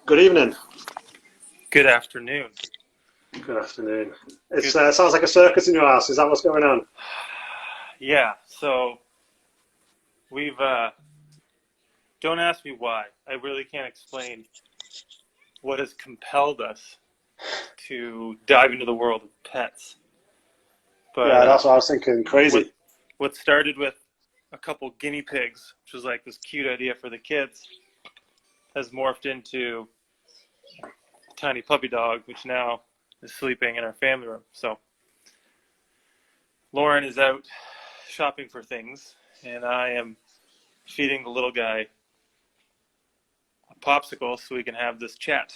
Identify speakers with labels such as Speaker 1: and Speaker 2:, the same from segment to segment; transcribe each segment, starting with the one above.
Speaker 1: Good evening.
Speaker 2: Good afternoon.
Speaker 1: Good afternoon. It sounds like a circus in your house. Is that what's going on?
Speaker 2: Yeah, so we've, don't ask me why. I really can't explain what has compelled us to dive into the world of pets. But
Speaker 1: Yeah, that's what I was thinking. Crazy.
Speaker 2: what started with a couple guinea pigs, which was like this cute idea for the kids, has morphed into a tiny puppy dog, which now is sleeping in our family room. So Lauren is out shopping for things, and I am feeding the little guy a popsicle so we can have this chat.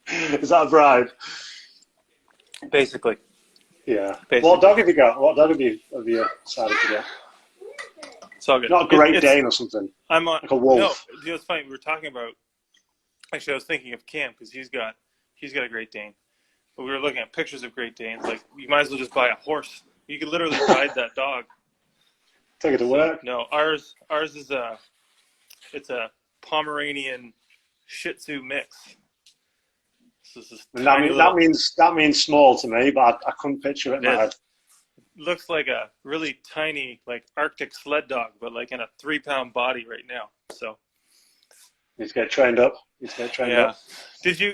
Speaker 1: Is that a bribe?
Speaker 2: Basically.
Speaker 1: Yeah.
Speaker 2: Basically.
Speaker 1: What dog have you got? What dog have you decided to get?
Speaker 2: It's all good.
Speaker 1: Not a Great Dane or something.
Speaker 2: I'm on,
Speaker 1: like a wolf.
Speaker 2: No, you know, it's funny. We were talking about. Actually, I was thinking of Cam because he's got a Great Dane. But we were looking at pictures of Great Danes. Like, you might as well just buy a horse. You could literally ride that dog.
Speaker 1: Take it to work.
Speaker 2: No, ours is it's a Pomeranian Shih Tzu mix.
Speaker 1: That means small to me, but I couldn't picture it in my head.
Speaker 2: Looks like a really tiny, like Arctic sled dog, but like in a 3-pound body right now. So
Speaker 1: need to get trained up. Up.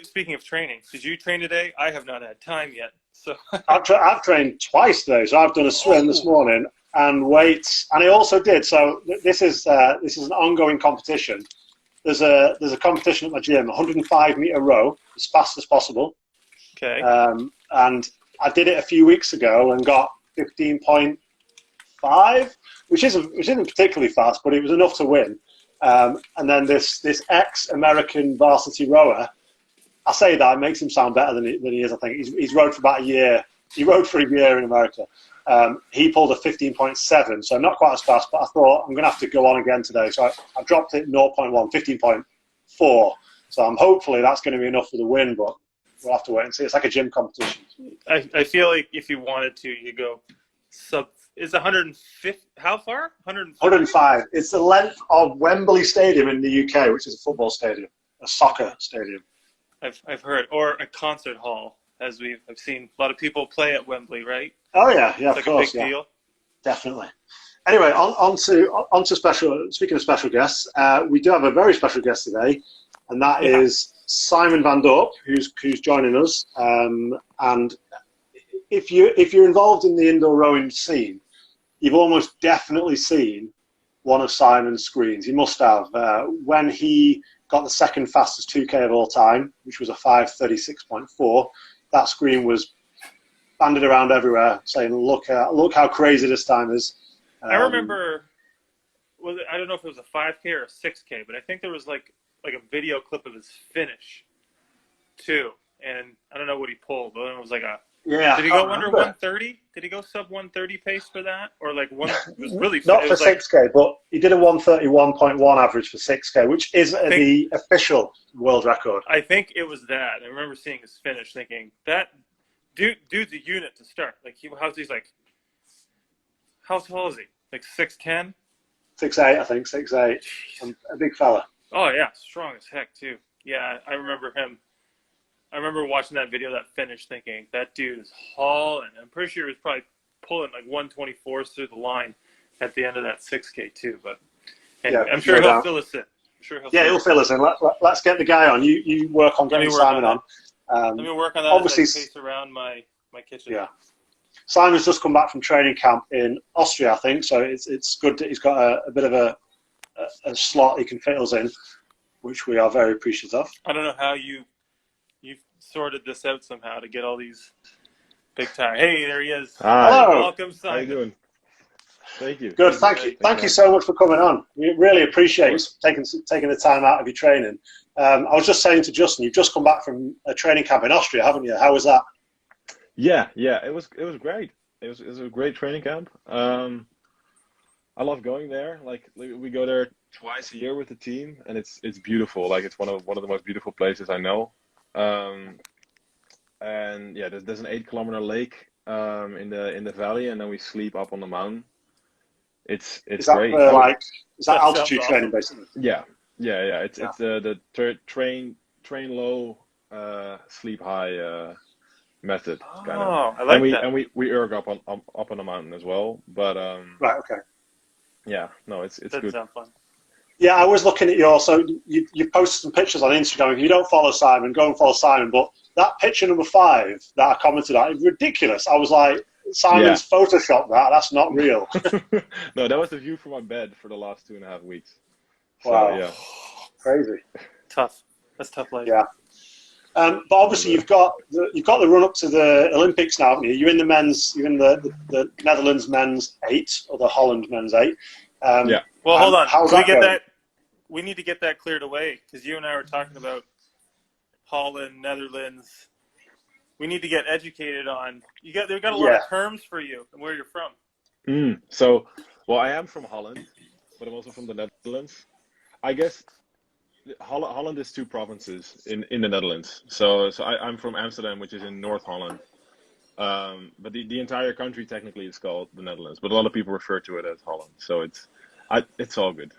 Speaker 2: Speaking of training, did you train today? I have not had time yet. So
Speaker 1: I've trained twice today. So I've done a swim this morning and weights, and I also did. So this is an ongoing competition. There's a competition at my gym, 105-meter row, as fast as possible.
Speaker 2: Okay.
Speaker 1: And I did it a few weeks ago and got 15.5, which isn't particularly fast, but it was enough to win. And then this ex-American varsity rower, I say that, it makes him sound better than he is. I think he's rowed for about a year. He rowed for a year in America. He pulled a 15.7, so not quite as fast, but I thought I'm going to have to go on again today. So I dropped it 0.1, 15.4. So hopefully that's going to be enough for the win, but we'll have to wait and see. It's like a gym competition.
Speaker 2: I feel like if you wanted to, you go sub. Is 150? How far?
Speaker 1: 105. It's the length of Wembley Stadium in the UK, which is a football stadium, a soccer stadium.
Speaker 2: I've heard, or a concert hall, as I've seen a lot of people play at Wembley, right?
Speaker 1: Oh yeah,
Speaker 2: it's like
Speaker 1: of course,
Speaker 2: a big deal.
Speaker 1: Definitely. Anyway, on to special. Speaking of special guests, we do have a very special guest today, and that is Simon van Dorp, who's joining us. And if you're involved in the indoor rowing scene, you've almost definitely seen one of Simon's screens. You must have. When he got the second fastest 2K of all time, which was a 5:36.4, that screen was banded around everywhere, saying, "Look how crazy this time is."
Speaker 2: I remember. I don't know if it was a 5K or a 6K, but I think there was like a video clip of his finish, too. And I don't know what he pulled, but it was like a.
Speaker 1: Yeah.
Speaker 2: Did he go under 130? Did he go sub 130 pace for that, or like one? It was really
Speaker 1: not for 6K, but he did a 131.1 average for 6K, which is the official world record.
Speaker 2: I think it was that. I remember seeing his finish, thinking that dude's a unit to start. Like he's like, how tall is he? Like 6'10"?
Speaker 1: 6'8", I think 6'8". A big fella.
Speaker 2: Oh yeah, strong as heck too. Yeah, I remember him. I remember watching that video, that finish, thinking that dude is hauling. I'm pretty sure he was probably pulling like 124s through the line at the end of that 6K too. But anyway, I'm sure he'll fill us in.
Speaker 1: He'll fill us in. Let's get the guy on. You work on getting Simon on.
Speaker 2: Let me work on that. Obviously, as I pace around my kitchen.
Speaker 1: Yeah. Simon's just come back from training camp in Austria, I think. So it's good that he's got a bit of a slot he can fit us in, which we are very appreciative of.
Speaker 2: I don't know how you've sorted this out somehow to get all these big time. Hey, there he is.
Speaker 3: Hi.
Speaker 1: Hello.
Speaker 2: Welcome, Simon.
Speaker 3: How you doing? Thank you.
Speaker 1: Good. Thank you so much for coming on. We really appreciate taking the time out of your training. I was just saying to Justin, you've just come back from a training camp in Austria, haven't you? How was that?
Speaker 3: Yeah. It was great. It was a great training camp. I love going there. Like we go there twice a year with the team, and it's beautiful. Like it's one of the most beautiful places I know. And yeah, there's an 8-kilometer lake in the valley, and then we sleep up on the mountain. It's great.
Speaker 1: Is that altitude training basically?
Speaker 3: Yeah, Yeah. It's
Speaker 1: Yeah.
Speaker 3: train low, sleep high method kind of.
Speaker 2: Oh, I
Speaker 3: And
Speaker 2: like that.
Speaker 3: we erg up on the mountain as well. But
Speaker 1: Right. Okay.
Speaker 3: yeah, no, it's
Speaker 2: That
Speaker 3: good.
Speaker 2: sounds fun.
Speaker 1: Yeah, I was looking at so you posted some pictures on Instagram. If you don't follow Simon, go and follow Simon. But that picture number 5 that I commented on is ridiculous. I was like,
Speaker 3: Yeah.
Speaker 1: Simon's photoshopped that. That's not real.
Speaker 3: No, that was the view from my bed for the last 2.5 weeks. So
Speaker 1: Wow,
Speaker 3: yeah,
Speaker 1: crazy.
Speaker 2: Tough. That's tough life.
Speaker 1: Yeah. But obviously
Speaker 3: but,
Speaker 1: you've got the run up to the Olympics now, haven't you? You're in the men's. You're in the Netherlands men's 8 or the Holland men's 8.
Speaker 3: yeah.
Speaker 2: Well, hold
Speaker 1: And
Speaker 2: on.
Speaker 1: how's
Speaker 2: Can we
Speaker 1: that
Speaker 2: get
Speaker 1: going?
Speaker 2: that? We need to get that cleared away because you and I were talking about Holland, Netherlands. We need to get educated on. They've got a lot
Speaker 1: Yeah.
Speaker 2: of terms for you and where you're from.
Speaker 3: So, well, I am from Holland, but I'm also from the Netherlands. I guess Holland is 2 provinces in the Netherlands. So I'm from Amsterdam, which is in North Holland. But the entire country technically is called the Netherlands, but a lot of people refer to it as Holland. So it's all good.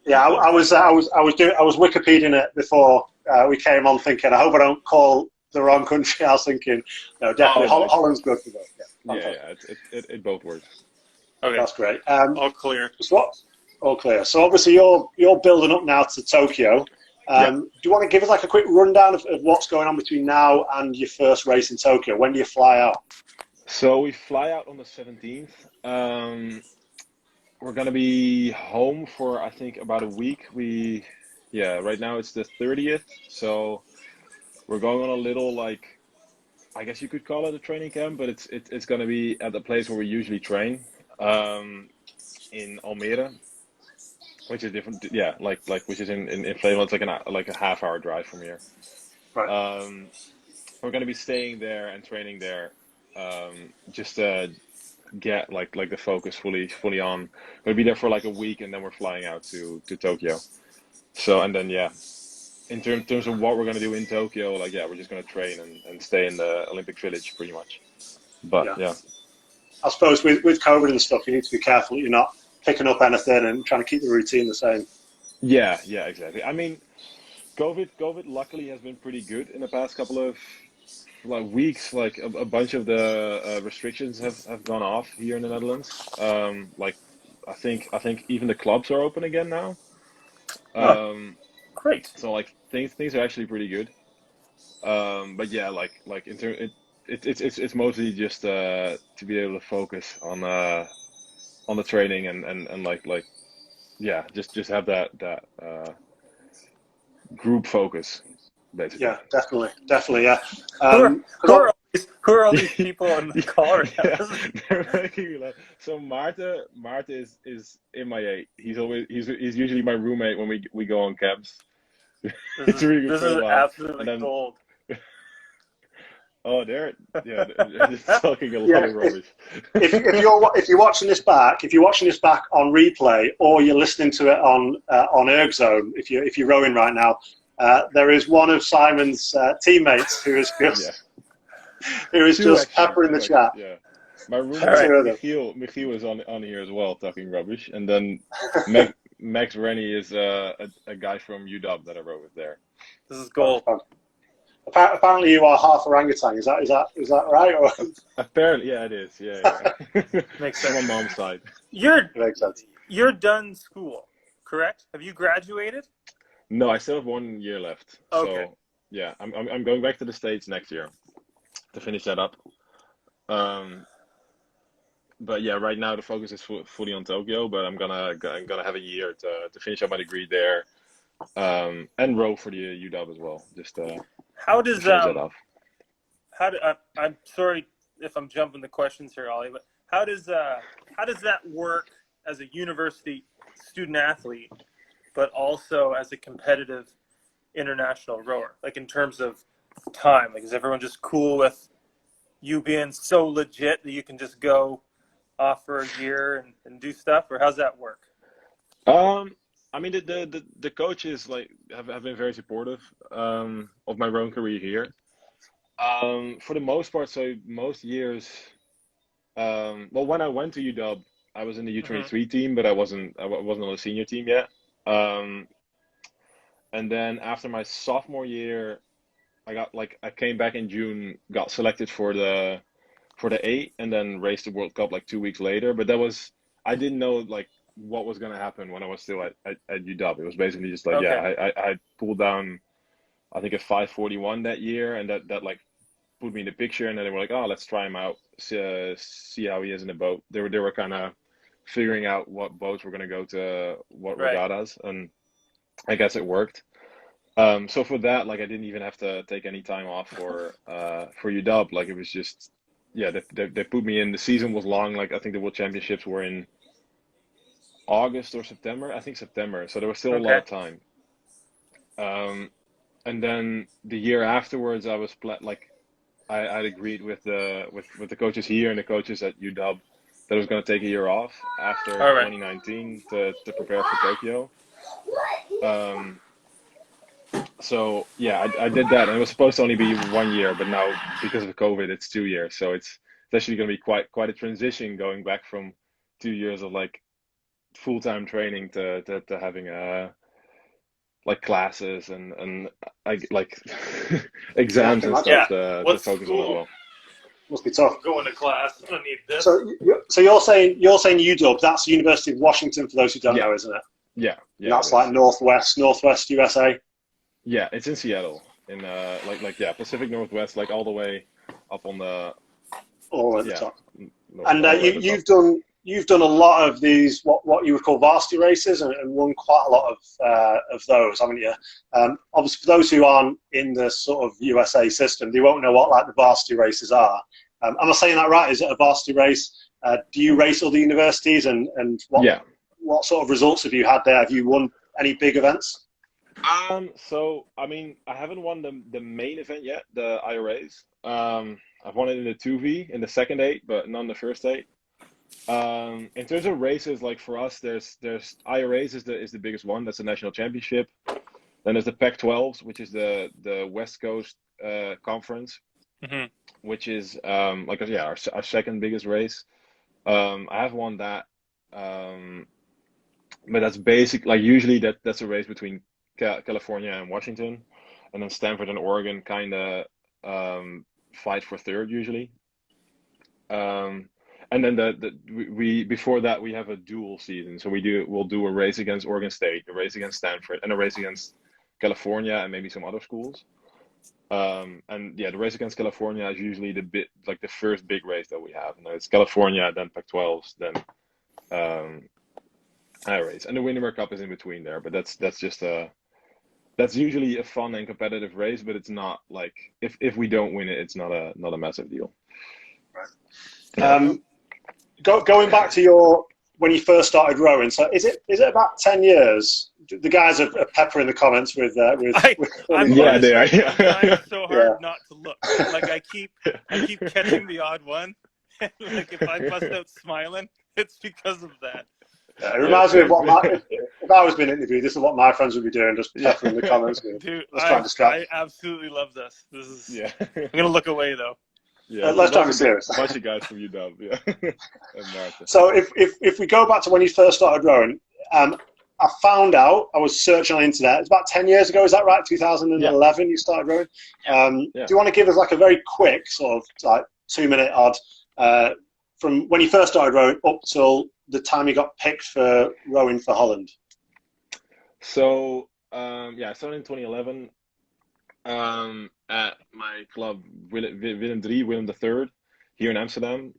Speaker 1: Yeah,
Speaker 3: It's all
Speaker 1: I
Speaker 3: good.
Speaker 1: was Wikipediaing it before we came on, thinking I hope I don't call the wrong country. I was thinking, no,
Speaker 3: Oh
Speaker 1: definitely
Speaker 3: no,
Speaker 1: Holland's good for that. Yeah,
Speaker 3: yeah,
Speaker 1: fantastic.
Speaker 3: yeah. It both works.
Speaker 2: Okay,
Speaker 1: That's great.
Speaker 2: all clear.
Speaker 1: So all clear. So obviously you're building up now to Tokyo.
Speaker 3: Yeah.
Speaker 1: Do you want to give us like a quick rundown of what's going on between now and your first race in Tokyo? When do you fly out?
Speaker 3: So we fly out on the 17th. We're gonna be home for I think about a week. Right now it's the 30th, so we're going on a little like I guess you could call it a training camp, but it's gonna be at the place where we usually train, in Almere, which is different. Yeah, like which is in Flevoland. It's like a half-hour drive from here.
Speaker 1: Right.
Speaker 3: Um, we're gonna be staying there and training there, just to get like the focus fully on. We'll be there for like a week, and then we're flying out to Tokyo. So and then yeah, in terms of what we're gonna do in Tokyo, like yeah, we're just gonna train and stay in the Olympic Village pretty much. But
Speaker 1: Yeah.
Speaker 3: yeah,
Speaker 1: I suppose with COVID and stuff, you need to be careful that you're not picking up anything and trying to keep the routine the same.
Speaker 3: yeah, exactly. I mean, COVID luckily has been pretty good in the past couple of like weeks. Like a bunch of the restrictions have gone off here in the Netherlands. Like I think even the clubs are open again now.
Speaker 1: Oh,
Speaker 2: Great.
Speaker 3: So like things are actually pretty good. But yeah, like in term it's mostly just to be able to focus on the training and like yeah, just have that group focus basically.
Speaker 1: yeah, definitely, yeah.
Speaker 2: Who are
Speaker 1: 'Cause
Speaker 2: who are all these people on the call right now?
Speaker 3: Yeah, they're making me laugh. So Marta is in my eight. He's usually my roommate when we go on camps. It's a really good
Speaker 2: This
Speaker 3: friend
Speaker 2: is
Speaker 3: of mine. And
Speaker 2: absolutely
Speaker 3: then
Speaker 2: gold.
Speaker 3: oh, they're just talking a lot
Speaker 1: yeah,
Speaker 3: of rubbish.
Speaker 1: if you're watching this back, on replay, or you're listening to it on ErgZone, if you're rowing right now, there is one of Simon's teammates who is
Speaker 3: Yeah,
Speaker 1: just peppering the chat.
Speaker 3: Yeah, my
Speaker 2: All
Speaker 3: roommate
Speaker 2: right.
Speaker 1: Two of them.
Speaker 3: Michiel is on here as well talking rubbish, and then Max Rennie is a guy from UW that I rode with there.
Speaker 2: This is gold.
Speaker 1: Apparently, you are half orangutan. Is that right? Or
Speaker 3: Apparently, yeah, it is. Yeah.
Speaker 2: Makes
Speaker 3: From my
Speaker 2: sense.
Speaker 3: mom's side.
Speaker 2: You're
Speaker 1: it makes sense.
Speaker 2: you're done school, correct? Have you graduated?
Speaker 3: No, I still have 1 year left.
Speaker 2: Okay.
Speaker 3: So yeah, I'm going back to the States next year to finish that up. Um, but yeah, right now the focus is fully on Tokyo, but I'm gonna have a year to finish up my degree there, and row for the UW as well, just
Speaker 2: How
Speaker 3: to
Speaker 2: does
Speaker 3: finish that off.
Speaker 2: I'm sorry if I'm jumping the questions here, Ollie, but how does that work as a university student athlete, but also as a competitive international rower? Like in terms of time, like is everyone just cool with you being so legit that you can just go off for a year and do stuff, or how's that work?
Speaker 3: I mean the coaches like have been very supportive of my rowing career here. For the most part, so most years, well, when I went to UW, I was in the
Speaker 2: Mm-hmm.
Speaker 3: U23 team, but I wasn't on the senior team yet. And then after my sophomore year, I came back in June, got selected for the eight, and then raced the World Cup like 2 weeks later. But that was I didn't know like what was gonna happen when I was still at UW. It was basically just like, yeah,
Speaker 2: Okay.
Speaker 3: I pulled down I think a 5:41 that year, and that like put me in the picture. And then they were like, oh, let's try him out, see how he is in the boat. They were kind of figuring out what boats were gonna go to what
Speaker 2: Right.
Speaker 3: regattas, and I guess it worked. So for that, like I didn't even have to take any time off for UW. Like it was just, yeah, they put me in. The season was long. Like I think the World Championships were in August or September. I think September. So there was still a lot
Speaker 2: Okay.
Speaker 3: of time. Um, and then the year afterwards, like I'd agreed with the coaches here and the coaches at UW that I was going to take a year off after
Speaker 2: All right.
Speaker 3: 2019 to prepare for Tokyo. Um, So yeah, I did that, and it was supposed to only be 1 year, but now because of COVID, it's 2 years. So it's actually going to be quite a transition going back from 2 years of like full-time training to having like classes and I like
Speaker 1: Yeah, I
Speaker 3: exams
Speaker 1: can
Speaker 3: and
Speaker 1: imagine.
Speaker 3: stuff
Speaker 2: Yeah.
Speaker 3: to
Speaker 2: What's
Speaker 3: focus on as
Speaker 2: school?
Speaker 3: well.
Speaker 1: Must be tough.
Speaker 2: I'm going to class. I don't need this.
Speaker 1: So you're saying UW? That's the University of Washington for those who don't
Speaker 3: Yeah,
Speaker 1: know, isn't it? And
Speaker 3: yeah, it
Speaker 1: that's like
Speaker 3: is.
Speaker 1: northwest USA.
Speaker 3: Yeah, it's in Seattle, in yeah, Pacific Northwest, like all the way up on the
Speaker 1: All at the
Speaker 3: yeah,
Speaker 1: top. And
Speaker 3: all the way
Speaker 1: you,
Speaker 3: at the top.
Speaker 1: you've done a lot of these what you would call varsity races and won quite a lot of those, haven't you? Obviously, for those who aren't in the sort of USA system, they won't know what like the varsity races are. Am I saying that right? Is it a varsity race? Do you race other universities and
Speaker 3: Yeah.
Speaker 1: what sort of results have you had there? Have you won any big events?
Speaker 3: So I mean, I haven't won the main event yet, the IRAs. I've won it in the 2V in the second eight, but not in the first eight. In terms of races, like for us, there's IRAs is the biggest one. That's the national championship. Then there's the Pac-12s, which is the West Coast conference,
Speaker 2: Hmm.
Speaker 3: which is like yeah our second biggest race. I have won that. Um, but that's basic. Like usually that's a race between California and Washington, and then Stanford and Oregon kind of fight for third usually. Um, and then we before that we have a dual season, so we'll do a race against Oregon State, a race against Stanford, and a race against California and maybe some other schools. And yeah, the race against California is usually the bit like the first big race that we have, and it's California, then Pac-12s, then um, race, and the Winter Cup is in between there. But that's just that's usually a fun and competitive race, but it's not like if we don't win it, it's not a massive deal. Yeah.
Speaker 1: Um, going back to your when you first started rowing. So is it about 10 years? The guys are peppering the comments with
Speaker 2: I
Speaker 1: with funny
Speaker 2: I'm
Speaker 3: Yeah,
Speaker 1: comments.
Speaker 3: they are.
Speaker 2: honestly I'm trying
Speaker 3: Yeah.
Speaker 2: so
Speaker 1: Yeah.
Speaker 2: hard not to look. Like I keep catching the odd one. Like if I bust out smiling, it's because of that.
Speaker 1: Yeah, it
Speaker 3: Yeah,
Speaker 1: reminds me of
Speaker 3: same.
Speaker 1: what if I was being interviewed, this is what my friends would be doing, just
Speaker 3: Yeah.
Speaker 1: peppering the comments with,
Speaker 2: Dude,
Speaker 1: let's try and distract.
Speaker 2: I absolutely love this. This is
Speaker 3: Yeah.
Speaker 2: I'm gonna look away though.
Speaker 3: Yeah, it's a
Speaker 1: Let's try and be serious.
Speaker 3: bunch of guys from UW, yeah. And Martha.
Speaker 1: So if we go back to when you first started rowing, I found out, I was searching on the internet, it's about 10 years ago, is that right?
Speaker 3: Yeah,
Speaker 1: 2011 you started rowing?
Speaker 3: yeah.
Speaker 1: Do you want to give us like a very quick sort of like 2 minute odd from when you first started rowing up till the time you got picked for rowing for Holland?
Speaker 3: So, yeah, I started in 2011 at my club, Willem III, here in Amsterdam.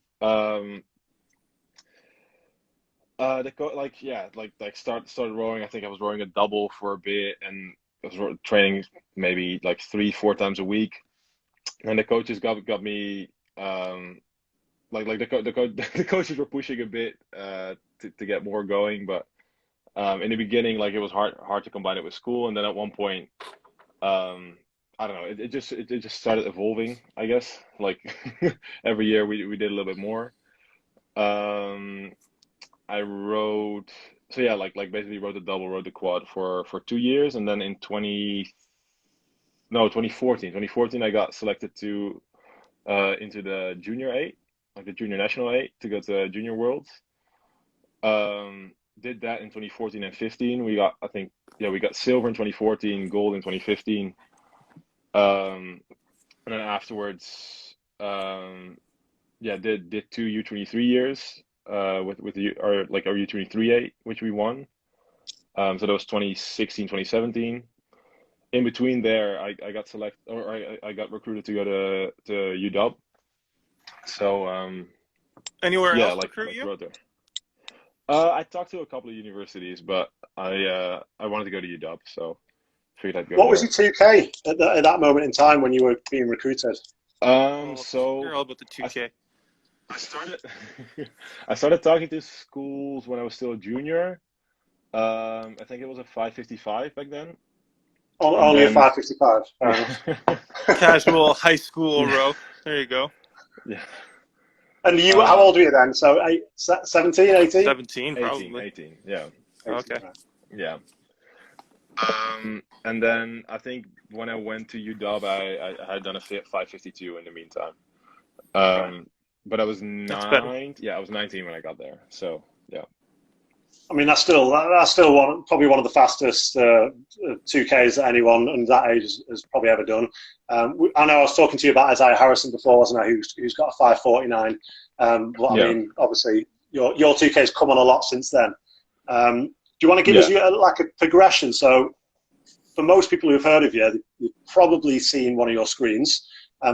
Speaker 3: Like yeah, like started rowing. I think I was rowing a double for a bit, and I was training maybe like 3-4 times a week. And the coaches got me like the coaches were pushing a bit to get more going, but in the beginning like it was hard to combine it with school, and then at one point I don't know, it just started evolving, I guess. Like every year we did a little bit more. Um, I rode so yeah, like basically rode the double, rode the quad for 2 years, and then in 2014 I got selected to into the junior eight, like the junior national eight, to go to Junior Worlds. did that in 2014 and 15. We got, I think, yeah, we got silver in 2014, gold in 2015. And then afterwards, yeah, did two U23 years with our U23A, which we won. So that was 2016, 2017. In between there, I got I got recruited to go to UW. So
Speaker 2: Anywhere
Speaker 3: yeah,
Speaker 2: else recruit you?
Speaker 3: right there. I talked to a couple of universities, but I wanted to go to UW, so figured I'd go
Speaker 1: What was
Speaker 3: there.
Speaker 1: your 2K at that moment in time when you were being recruited?
Speaker 3: So
Speaker 2: you're all about the 2K.
Speaker 3: I started I started talking to schools when I was still a junior. I think it was a 555 back then.
Speaker 1: Only a
Speaker 3: then
Speaker 1: 555. Fair enough.
Speaker 2: Casual high school
Speaker 3: Yeah.
Speaker 2: row. There you go.
Speaker 3: Yeah.
Speaker 1: And you, how old were you then? So 17, 18?
Speaker 2: 17,
Speaker 3: 18,
Speaker 2: probably.
Speaker 3: 18, yeah.
Speaker 1: 18,
Speaker 2: Okay.
Speaker 1: right.
Speaker 3: Yeah. And then I think when I went to UW, I had done a 552 in the meantime. But I was
Speaker 2: That's better.
Speaker 3: 9. Yeah, I was 19 when I got there. So yeah.
Speaker 1: I mean, that's still probably one of the fastest 2Ks that anyone under that age has probably ever done. I know I was talking to you about Isaiah Harrison before, wasn't I? Who's got a 549. But I
Speaker 3: Yeah.
Speaker 1: mean, obviously, your 2K's come on a lot since then. Do you want to give us like a progression? So, for most people who've heard of you, you've probably seen one of your screens,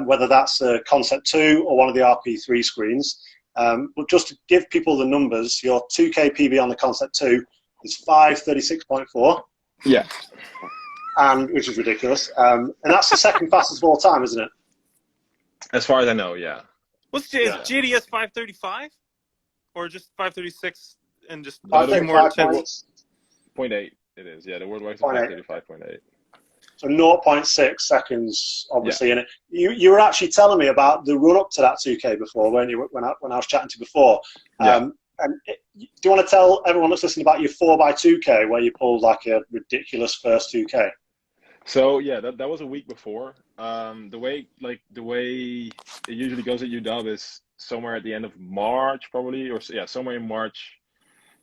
Speaker 1: whether that's Concept 2 or one of the RP3 screens. But just to give people the numbers, your 2K PB on the Concept 2 is 5:36.4.
Speaker 3: Yeah.
Speaker 1: Which is ridiculous. And that's the second fastest of all time, isn't it?
Speaker 3: As far as I know, yeah.
Speaker 2: What's GDS 535? Or just 536 and just
Speaker 3: a
Speaker 2: few more
Speaker 1: points.
Speaker 3: 0.8 it is, yeah. The world record is 535.8.
Speaker 1: So 0.6 seconds, obviously, in it. You were actually telling me about the run up to that 2K before, weren't you? When I was chatting to you before.
Speaker 3: Yeah.
Speaker 1: Do you want to tell everyone that's listening about your 4x2K, where you pulled like a ridiculous first 2K?
Speaker 3: So yeah, that was a week before. The way it usually goes at UW is somewhere at the end of March, probably, or yeah, somewhere in March,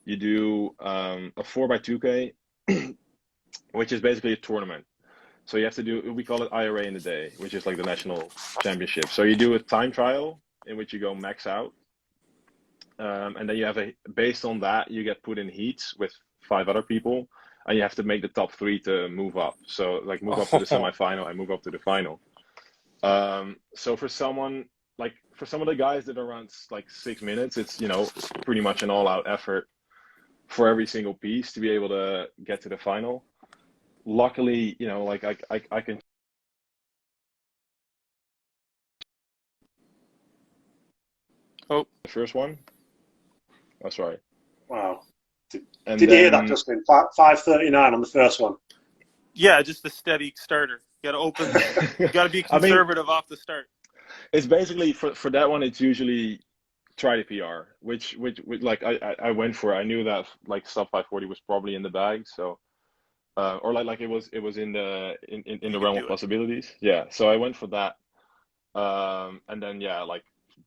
Speaker 3: you do a 4x2K, which is basically a tournament. So you have to do, we call it IRA in the day, which is like the national championship. So you do a time trial in which you go max out. And then you have based on that, you get put in heats with 5 other people, and you have to make the top 3 to move up. So like move up to the semifinal and move up to the final. So for some of the guys that are around like 6 minutes, it's, pretty much an all out effort for every single piece to be able to get to the final. Luckily, I can.
Speaker 2: Oh,
Speaker 3: the first one. Oh, sorry.
Speaker 1: Wow. Did you hear that, Justin? 5:39 on the first one.
Speaker 2: Yeah, just a steady starter. You got to open. You got to be conservative off the start.
Speaker 3: It's basically for that one. It's usually try the PR, which like I went for. I knew that like sub 540 was probably in the bag, so. Or like it was in the realm of possibilities. Yeah, so I went for that, and then like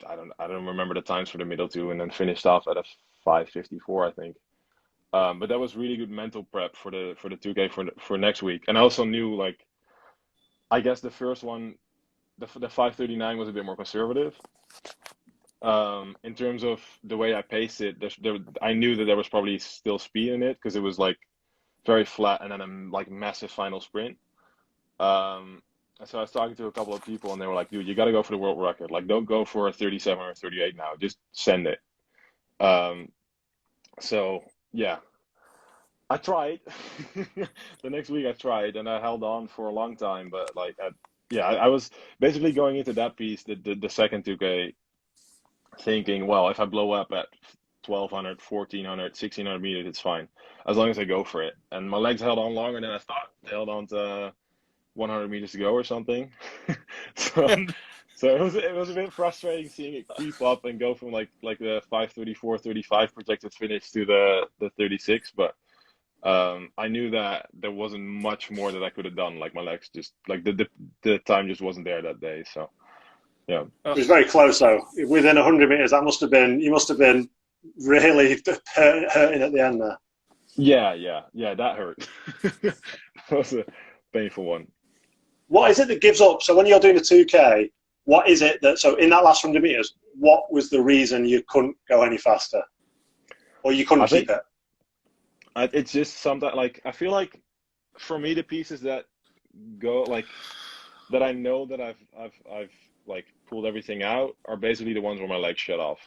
Speaker 3: I don't remember the times for the middle two, and then finished off at a 5:54, I think. But that was really good mental prep for the 2K for next week, and I also knew like I guess the first one, the 5:39 was a bit more conservative. In terms of the way I paced it, I knew that there was probably still speed in it because it was like very flat and then a like massive final sprint. So I was talking to a couple of people and they were like, dude, you got to go for the world record. Like, don't go for a 37 or 38 now. Just send it. So yeah, I tried. The next week I tried and I held on for a long time, but like, I was basically going into that piece, the second 2K, thinking, well, if I blow up at 1200, 1400, 1600 meters, it's fine as long as I go for it. And my legs held on longer than I thought. They held on to 100 meters to go or something. so it was a bit frustrating seeing it creep up and go from like the 5:34, 35 projected finish to the 36. But I knew that there wasn't much more that I could have done. Like my legs just like the time just wasn't there that day. So yeah,
Speaker 1: it was very close though. Within 100 meters, you must have been really hurting at the end there.
Speaker 3: Yeah, that hurt. That was a painful one.
Speaker 1: What is it that gives up? So when you're doing a 2K, what is it that, so in that last 100 meters, what was the reason you couldn't go any faster? Or you couldn't
Speaker 3: I
Speaker 1: keep
Speaker 3: think
Speaker 1: it?
Speaker 3: it's just something like I feel like for me the pieces that go like that I know that I've like pulled everything out are basically the ones where my legs shut off.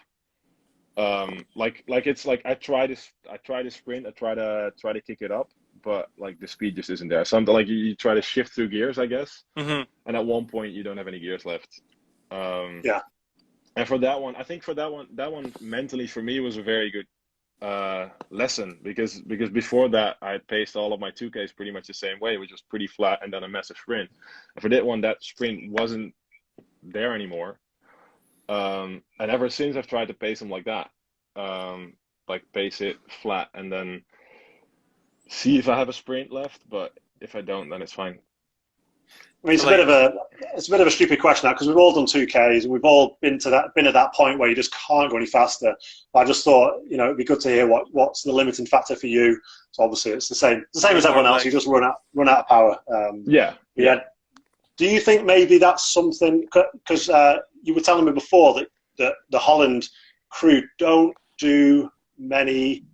Speaker 3: Like it's like I try to sprint, I try to kick it up, but like the speed just isn't there. Something like you try to shift through gears, I guess,
Speaker 2: Hmm.
Speaker 3: and at one point you don't have any gears left. Um,
Speaker 1: Yeah.
Speaker 3: and for that one, I think for that one mentally for me was a very good lesson because before that I paced all of my 2Ks pretty much the same way, which was pretty flat and then a massive sprint. And for that one, that sprint wasn't there anymore. And ever since I've tried to pace them like that, like pace it flat and then see if I have a sprint left. But if I don't, then it's fine.
Speaker 1: I mean,
Speaker 2: So like,
Speaker 1: it's a bit of a stupid question because we've all done 2Ks and we've all been at that point where you just can't go any faster. But I just thought, it'd be good to hear what's the limiting factor for you. So obviously it's the same as
Speaker 2: more
Speaker 1: everyone else. You
Speaker 2: legs.
Speaker 1: just run out of power.
Speaker 3: Yeah,
Speaker 1: But yeah,
Speaker 3: yeah,
Speaker 1: do you think maybe that's something because you were telling me before that the Holland crew don't do many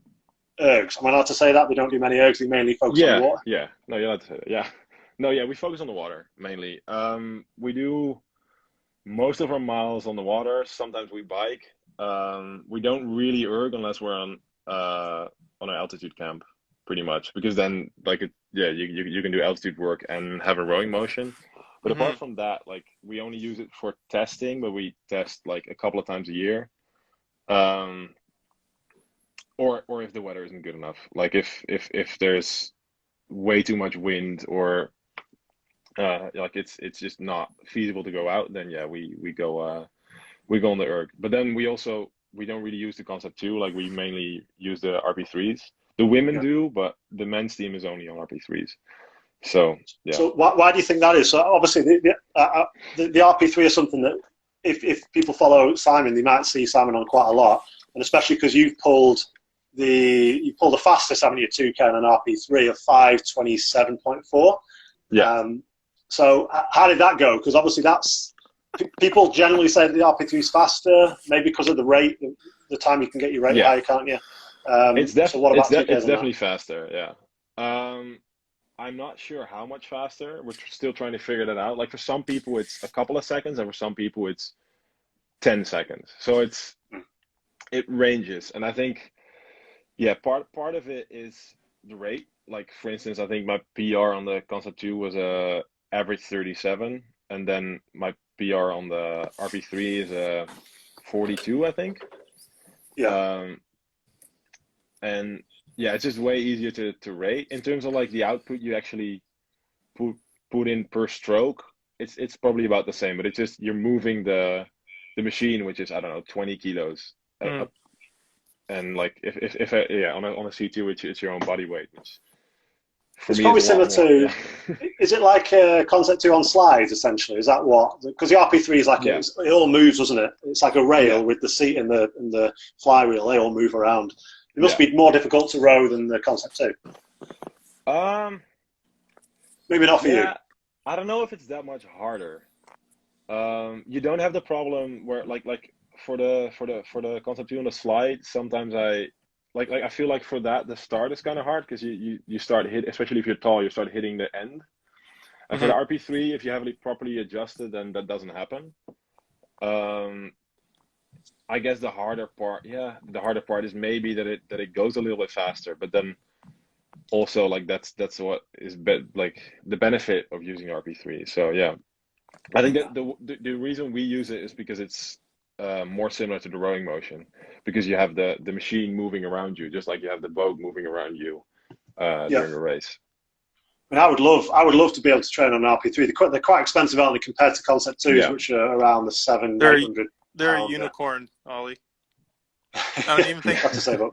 Speaker 1: ergs. Am I allowed to say that? They don't do many ergs. They mainly focus on the water.
Speaker 3: yeah. No, you're allowed to say that. Yeah, no, yeah. We focus on the water mainly. We do most of our miles on the water. Sometimes we bike. We don't really erg unless we're on an altitude camp, pretty much, because then like you can do altitude work and have a rowing motion. But
Speaker 2: Hmm.
Speaker 3: apart from that, like we only use it for testing, but we test like a couple of times a year. Um, or if the weather isn't good enough, like if there's way too much wind or like it's just not feasible to go out, then yeah, we go on the erg. But then we don't really use the concept two. Like we mainly use the RP3s. The women
Speaker 1: Yeah.
Speaker 3: do, but the men's team is only on RP3s. So yeah,
Speaker 1: So why do you think that is? So obviously the RP3 is something that if people follow Simon, they might see Simon on quite a lot, and especially because you pulled the fastest, haven't you, 2K on an RP3 of 5:27.4.
Speaker 3: yeah,
Speaker 1: So how did that go? Because obviously people generally say that the RP3 is faster, maybe because of the rate, the time you can get your rate
Speaker 3: yeah.
Speaker 1: higher, can't you? So what about 2Ks
Speaker 3: It's
Speaker 1: on that?
Speaker 3: definitely faster. Yeah. I'm not sure how much faster. We're still trying to figure that out. Like for some people, it's a couple of seconds, and for some people, it's 10 seconds. So it ranges, and I think yeah, part of it is the rate. Like for instance, I think my PR on the Concept 2 was a average 37, and then my PR on the RP3 is a 42, I think.
Speaker 1: Yeah,
Speaker 3: Um, and yeah, it's just way easier to rate in terms of like the output you actually put put in per stroke. It's probably about the same, but it's just you're moving the machine, which is I don't know 20 kilos,
Speaker 2: Mm.
Speaker 3: up, and like if yeah on a C2, which it's your own body weight, which for
Speaker 1: it's
Speaker 3: me is
Speaker 1: probably
Speaker 3: a lot
Speaker 1: similar
Speaker 3: more.
Speaker 1: to.
Speaker 3: Yeah,
Speaker 1: Is it like Concept 2 on slides, essentially? Is that what? Because the RP3 is like
Speaker 3: yeah,
Speaker 1: it all moves, doesn't it? It's like a
Speaker 3: yeah.
Speaker 1: rail with the seat and the flywheel. They all move around. It must
Speaker 3: Yeah.
Speaker 1: be more difficult to row than the Concept 2.
Speaker 3: Um,
Speaker 1: Maybe not for you.
Speaker 3: yeah, I don't know if it's that much harder. You don't have the problem where like for the concept two on the slide, sometimes like I feel like for that the start is kind of hard because you start hit, especially if you're tall, you start hitting the end. And for
Speaker 2: Hmm.
Speaker 3: the RP3, if you have it properly adjusted, then that doesn't happen. Um, I guess the harder part is maybe that it goes a little bit faster, but then also like that's what is like the benefit of using RP3. So yeah, I think that the reason we use it is because it's more similar to the rowing motion because you have the machine moving around you, just like you have the boat moving around you
Speaker 1: Yeah.
Speaker 3: during a race.
Speaker 1: And I would love to be able to train on an RP3. They're quite expensive, aren't they, compared to Concept 2s,
Speaker 3: Yeah,
Speaker 1: which are around the seven,
Speaker 2: They're
Speaker 1: eight
Speaker 2: a,
Speaker 1: hundred
Speaker 2: they're a
Speaker 1: pound.
Speaker 2: unicorn, Ollie. I don't
Speaker 1: Yeah,
Speaker 2: even think
Speaker 1: have to save up.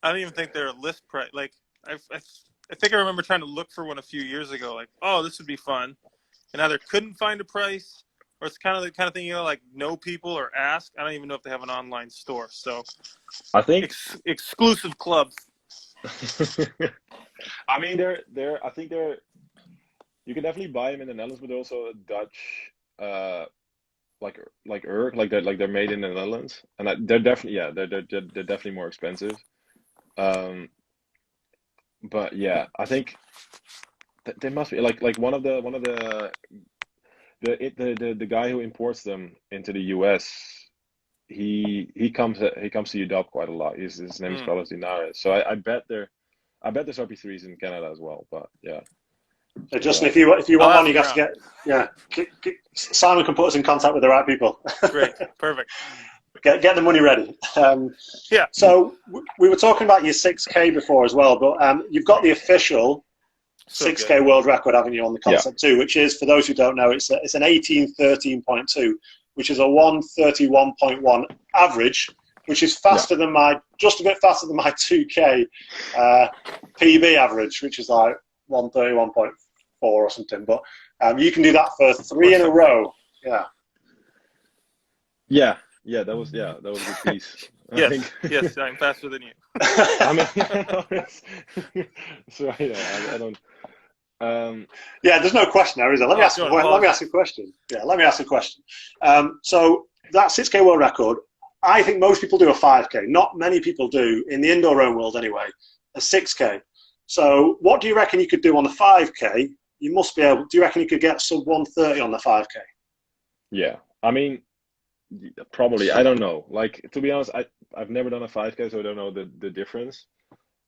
Speaker 2: I don't even think they're a list price. Like I think I remember trying to look for one a few years ago. Like, oh, this would be fun, and either couldn't find a price, or it's kind of the kind of thing like know people or ask. I don't even know if they have an online store. So
Speaker 3: I think
Speaker 2: exclusive club.
Speaker 3: I mean, I think they're, you can definitely buy them in the Netherlands, but they're also a Dutch, uh, like Erg, like they're made in the Netherlands, and they're definitely, yeah, they're definitely more expensive. Um, but yeah, I think they must be like the guy who imports them into the US. He comes to UW quite a lot. His name is
Speaker 2: Mm.
Speaker 3: Carlos Dinares. So I bet there's RP3s in Canada as well. But yeah,
Speaker 1: So
Speaker 3: so
Speaker 1: Justin, if you
Speaker 2: I'll
Speaker 1: want one,
Speaker 2: ask
Speaker 1: you have to
Speaker 2: around.
Speaker 1: get yeah. Simon can put us in contact with the right people.
Speaker 2: Great, perfect.
Speaker 1: Get the money ready.
Speaker 2: Yeah.
Speaker 1: So we were talking about your 6K before as well, but you've got the official
Speaker 2: So good.
Speaker 1: 6K world record, haven't you, on the
Speaker 3: yeah,
Speaker 1: Concept 2, which is, for those who don't know, it's an 18:13.2, which is a 1:31.1 average, which is
Speaker 3: yeah.
Speaker 1: just a bit faster than my 2K PB average, which is like 1:31.4 or something. But you can do that for
Speaker 2: Or
Speaker 1: 3 in a
Speaker 2: something.
Speaker 1: row. Yeah.
Speaker 3: Yeah, that was a good piece. I
Speaker 2: Yes,
Speaker 3: think.
Speaker 2: yes, I'm faster than you.
Speaker 3: I mean, so yeah, I don't.
Speaker 1: Yeah, there's no question there, is there? Let me
Speaker 2: Oh,
Speaker 1: ask.
Speaker 2: don't
Speaker 1: Let me ask
Speaker 2: apologize.
Speaker 1: a question. Yeah, let me ask a question. So that 6K world record, I think most people do a 5K. Not many people do in the indoor rowing world anyway. A 6K. So what do you reckon you could do on the 5K? You must be able. Do you reckon you could get sub 1:30 on the 5K?
Speaker 3: Yeah, I mean, probably. I don't know. Like to be honest, I've never done a 5K, so I don't know the difference.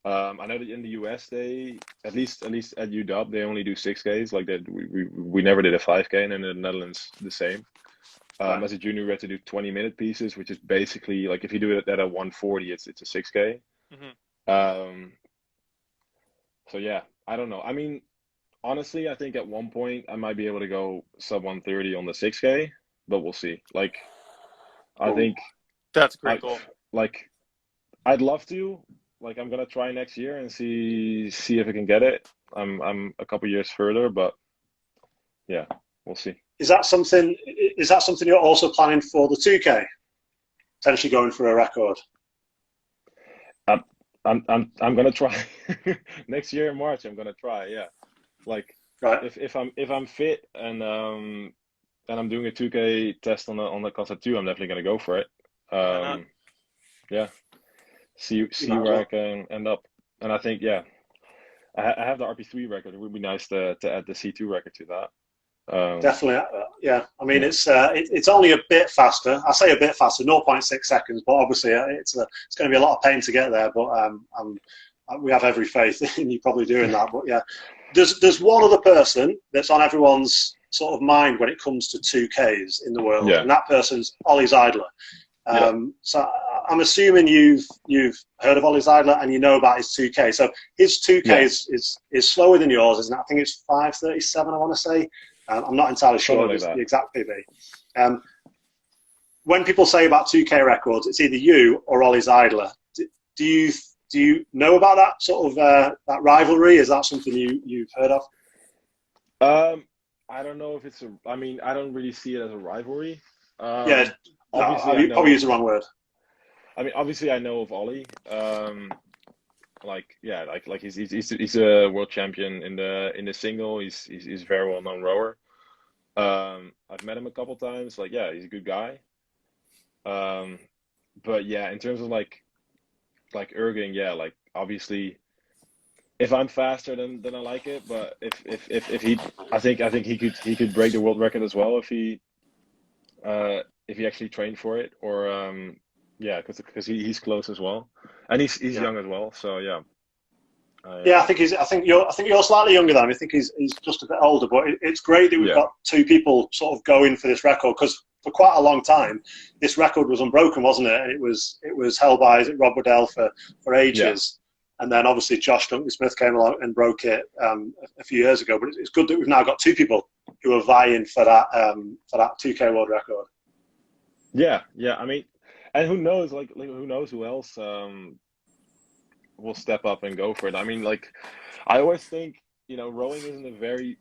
Speaker 3: I know that in the US they at least at UW they only do 6Ks. Like that, we never did a 5K, and in the Netherlands the same.
Speaker 1: Right.
Speaker 3: As a junior, we had to do 20-minute pieces, which is basically like if you do it at a 140, it's a 6K.
Speaker 2: Hmm.
Speaker 3: Um, so yeah, I don't know. I mean, honestly, I think at one point I might be able to go sub 130 on the 6K, but we'll see. Like I
Speaker 1: Ooh.
Speaker 3: think
Speaker 2: That's a
Speaker 3: I
Speaker 2: great goal.
Speaker 3: like I'd love to. Like I'm gonna try next year and see if I can get it. I'm a couple years further, but yeah, we'll see.
Speaker 1: Is that something? Is that something you're also planning for the 2K? Potentially going for a record.
Speaker 3: I'm I'm gonna try next year in March. I'm gonna try. Yeah, like
Speaker 1: Right.
Speaker 3: if I'm fit and I'm doing a 2K test on the Concept 2, I'm definitely gonna go for it.
Speaker 2: Why not?
Speaker 3: Um, yeah,
Speaker 1: You
Speaker 3: see
Speaker 1: might as
Speaker 3: where I
Speaker 1: well.
Speaker 3: can end up. And I think yeah, I have the RP3 record. It would be nice to add the C2 record to that.
Speaker 1: Definitely, yeah. I mean,
Speaker 3: Yeah,
Speaker 1: it's only a bit faster. I say a bit faster, 0.6 seconds, but obviously it's going to be a lot of pain to get there. But we have every faith in you probably doing that. But yeah, there's one other person that's on everyone's sort of mind when it comes to 2Ks in the world,
Speaker 3: yeah,
Speaker 1: and that person's Ollie Zeidler.
Speaker 3: yeah,
Speaker 1: So I'm assuming you've heard of Ollie Zeidler and you know about his 2K. So his 2K
Speaker 3: yeah.
Speaker 1: is slower than yours, isn't it? I think it's 5:37. I want to say. I'm not entirely sure
Speaker 3: Something
Speaker 1: of
Speaker 3: like
Speaker 1: the
Speaker 3: that.
Speaker 1: exact PB. Um, when people say about 2K records, it's either you or Ollie Zeidler. Do you do you know about that sort of that rivalry? Is that something you've heard of?
Speaker 3: Um, I don't know if it's a. I mean, I don't really see it as a rivalry.
Speaker 1: Yeah, no,
Speaker 3: Obviously,
Speaker 1: I probably used the wrong word.
Speaker 3: Obviously, I know of Ollie. Like yeah, like he's a world champion in the single. He's a very well known rower. I've met him a couple times. Like yeah, he's a good guy. Um, but yeah, in terms of like erging, yeah, like obviously, if I'm faster, then I like it. But if he, I think he could break the world record as well if he actually trained for it or yeah, because he's close as well, and he's
Speaker 1: Yeah.
Speaker 3: young as well. So yeah,
Speaker 1: Yeah,
Speaker 3: I
Speaker 1: I think you're slightly younger than him. I think he's just a bit older, but it's great that we've
Speaker 3: yeah,
Speaker 1: got two people sort of going for this record because for quite a long time this record was unbroken, wasn't it? And it was held by is it Rob Waddell for
Speaker 3: yeah,
Speaker 1: ages, and then obviously Josh Duncan Smith came along and broke it a few years ago. But it's good that we've now got two people who are vying for that 2K world record.
Speaker 3: yeah. I mean, and who knows? Like who knows who else will step up and go for it? I mean, like I always think rowing isn't a very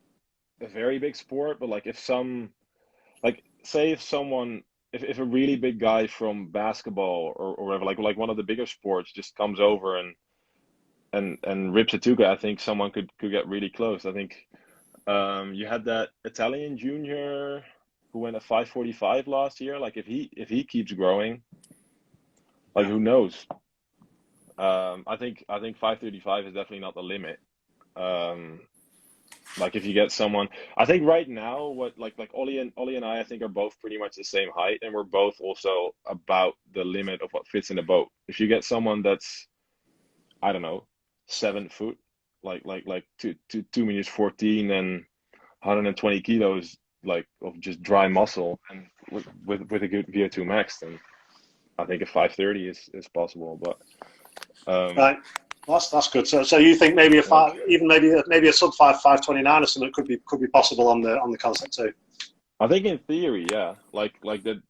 Speaker 3: big sport, but like if some like say if someone if a really big guy from basketball or whatever like one of the bigger sports just comes over and Rip Satuka, I think someone could get really close. I think you had that Italian junior who went at 5:45 last year. Like if he keeps growing, like who knows? I think 5:35 is definitely not the limit. Like if you get someone, I think right now what like Ollie and I think are both pretty much the same height, and we're both also about the limit of what fits in the boat. If you get someone that's, I don't know, 7 foot, like 2 meters 14 and 120 kilos, like of just dry muscle, and with a good VO2 max, then I think a 5:30 is possible. But
Speaker 1: Right. That's good. So you think maybe even maybe a sub 5:29 or something could be possible on the concept too?
Speaker 3: I think in theory, yeah. Like that.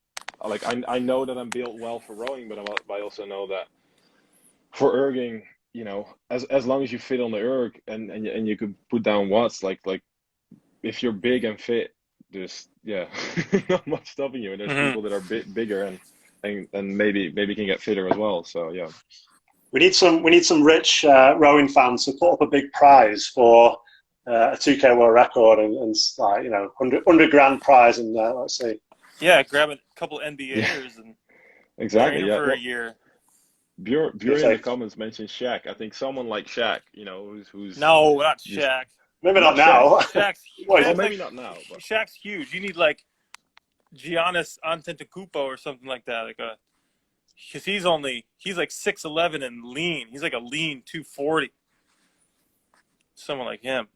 Speaker 3: Like I know that I'm built well for rowing, but I also know that for erging, as long as you fit on the erg and you could put down watts, like if you're big and fit, there's not much stopping you. And there's people that are bigger and maybe can get fitter as well. So yeah.
Speaker 1: We need some rich rowing fans to put up a big prize for a 2K world record and like 100 grand prize, and let's see.
Speaker 2: Yeah, grab a couple NBAers and
Speaker 3: exactly
Speaker 2: train for a year.
Speaker 3: Bjorn in the comments mentioned Shaq. I think someone like Shaq, who's
Speaker 2: no, not Shaq.
Speaker 1: Maybe not now.
Speaker 2: Shaq's
Speaker 3: well, maybe not now. But
Speaker 2: Shaq's huge. You need like Giannis Antetokounmpo or something like that, because he's like 6'11" and lean. He's like a lean 240. Someone like him.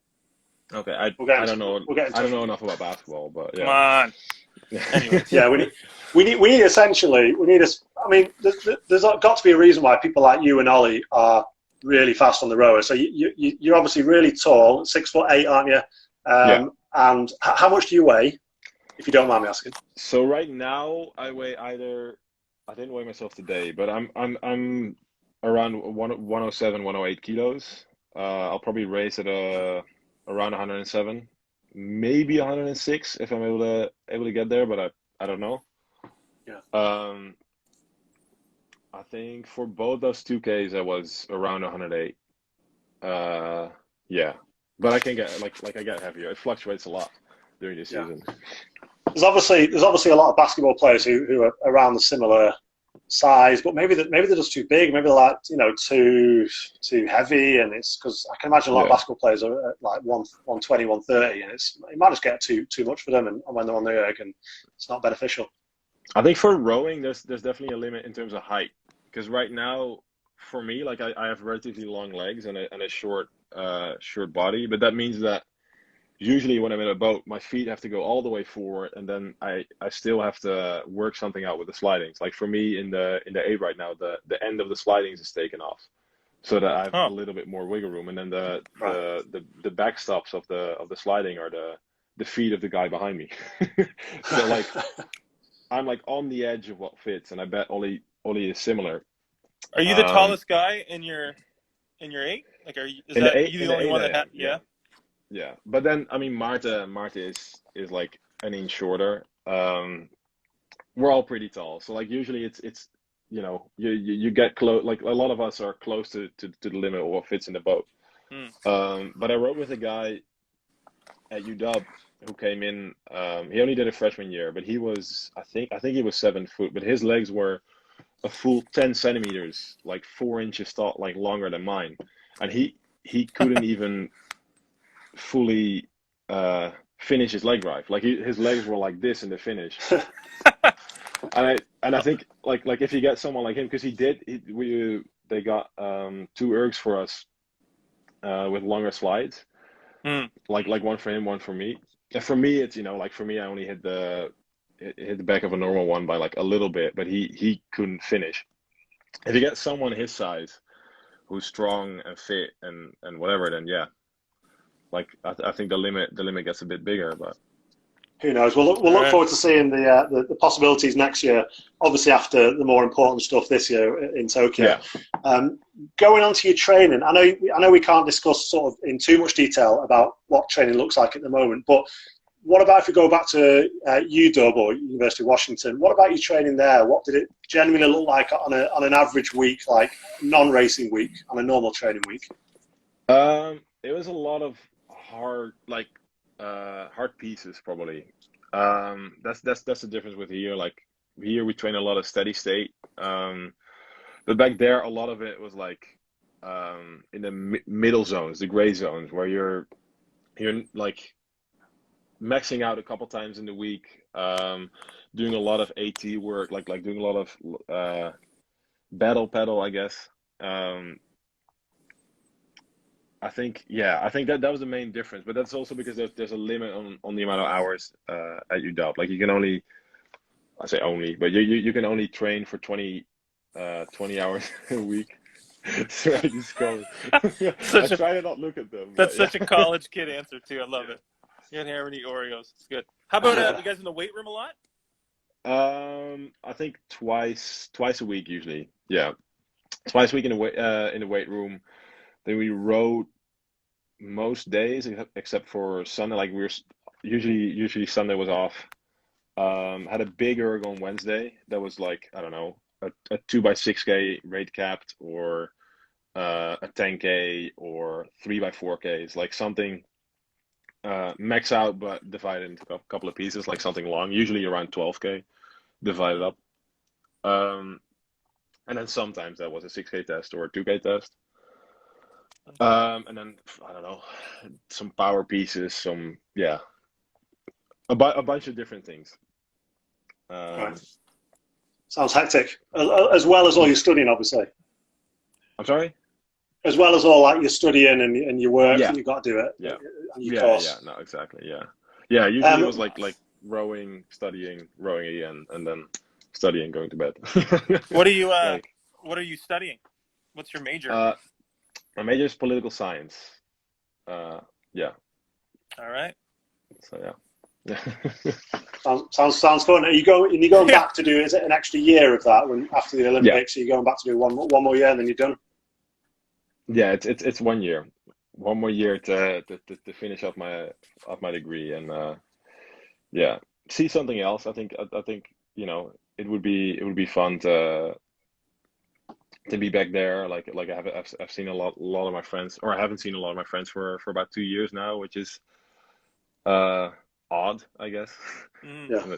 Speaker 3: Okay, I don't know. I don't know enough about basketball, but yeah.
Speaker 2: Come on. Anyways.
Speaker 1: Yeah, we need essentially. I mean, there's got to be a reason why people like you and Ollie are really fast on the rower. So you're obviously really tall, 6'8", aren't you? And how much do you weigh, if you don't mind me asking?
Speaker 3: So right now I weigh I didn't weigh myself today, but I'm around 107, 108 kilos. I'll probably race at around 107, maybe 106 if I'm able to get there, but I don't know.
Speaker 1: Yeah.
Speaker 3: I think for both those 2Ks I was around 108. Yeah, but I can get like I get heavier. It fluctuates a lot during the season.
Speaker 1: There's obviously a lot of basketball players who are around the similar size, but maybe they're just too big. Maybe they're like too heavy, and it's because I can imagine a lot of basketball players are at like 120, 130, and it might just get too much for them, and when they're on the erg, and it's not beneficial.
Speaker 3: I think for rowing, there's definitely a limit in terms of height, because right now, for me, like I have relatively long legs and a short body, but that means that usually when I'm in a boat, my feet have to go all the way forward, and then I still have to work something out with the slidings. Like for me in the A right now, the end of the slidings is taken off, so that I have a little bit more wiggle room, and then the backstops of the sliding are the feet of the guy behind me. So like I'm like on the edge of what fits, and I bet Ollie is similar.
Speaker 2: Are you the tallest guy in your 8? Like, are you the only one that has? Yeah.
Speaker 3: Yeah, but then I mean Marta is like an inch shorter. We're all pretty tall, so like usually it's you get close. Like a lot of us are close to the limit of what fits in the boat. But I rode with a guy at UW who came in. He only did a freshman year, but he was I think he was 7 foot, but his legs were a full 10 centimeters, like 4 inches tall, like longer than mine, and he couldn't even fully finish his leg drive. Like his legs were like this in the finish. and I think like if you get someone like him, because they got 2 ergs for us with longer slides, like one for him, one for me. And for me, it's like for me, I only hit the back of a normal one by like a little bit, but he couldn't finish. If you get someone his size who's strong and fit and whatever, then yeah. Like I think the limit gets a bit bigger, but
Speaker 1: who knows? We'll look forward to seeing the possibilities next year. Obviously, after the more important stuff this year in Tokyo. Yeah. Going on to your training, I know we can't discuss sort of in too much detail about what training looks like at the moment, but what about if we go back to UW or University of Washington? What about your training there? What did it genuinely look like on an average week, like non-racing week, on a normal training week?
Speaker 3: It was a lot of hard pieces probably. That's the difference with here. Like here we train a lot of steady state. But back there a lot of it was like in the middle zones, the gray zones, where you're like maxing out a couple times in the week, doing a lot of AT work, like doing a lot of battle pedal, I guess. I think that was the main difference, but that's also because there's a limit on the amount of hours at UW. Like you can only, I say only, but you can only train for 20 hours a week. So I just go. I try to not look at them.
Speaker 2: That's such a college kid answer too. I love it. You can't have any Oreos. It's good. How about you guys in the weight room a lot?
Speaker 3: I think twice a week usually. Yeah, twice a week in the weight room. Then we rode most days except for Sunday. Like we were usually Sunday was off. Had a big erg on Wednesday. That was like, I don't know, a 2x6K rate capped, or a 10K, or 3x4Ks, like something max out but divided into a couple of pieces, like something long, usually around 12K, divided up. And then sometimes that was a 6K test or a 2K test. And then I don't know, some power pieces, a bunch of different things.
Speaker 1: Right. Sounds hectic, as well as all your studying, obviously.
Speaker 3: I'm sorry?
Speaker 1: As well as all like your studying and your work, you've got to do it.
Speaker 3: Yeah.
Speaker 1: And your course.
Speaker 3: No, exactly. Yeah. Usually it was like rowing, studying, rowing again, and then studying, going to bed.
Speaker 2: What are you what are you studying? What's your major?
Speaker 3: My major is political science. Yeah.
Speaker 2: All right.
Speaker 3: So yeah.
Speaker 1: Sounds fun. Are you going back to do? Is it an extra year of that after the Olympics? Are you going back to do one more year and then you're done?
Speaker 3: Yeah, it's 1 year. One more year to finish up my degree, and see something else. I think it would be fun to be back there. Like I've seen a lot of my friends, or I haven't seen a lot of my friends for about 2 years now, which is odd, I guess.
Speaker 1: Yeah.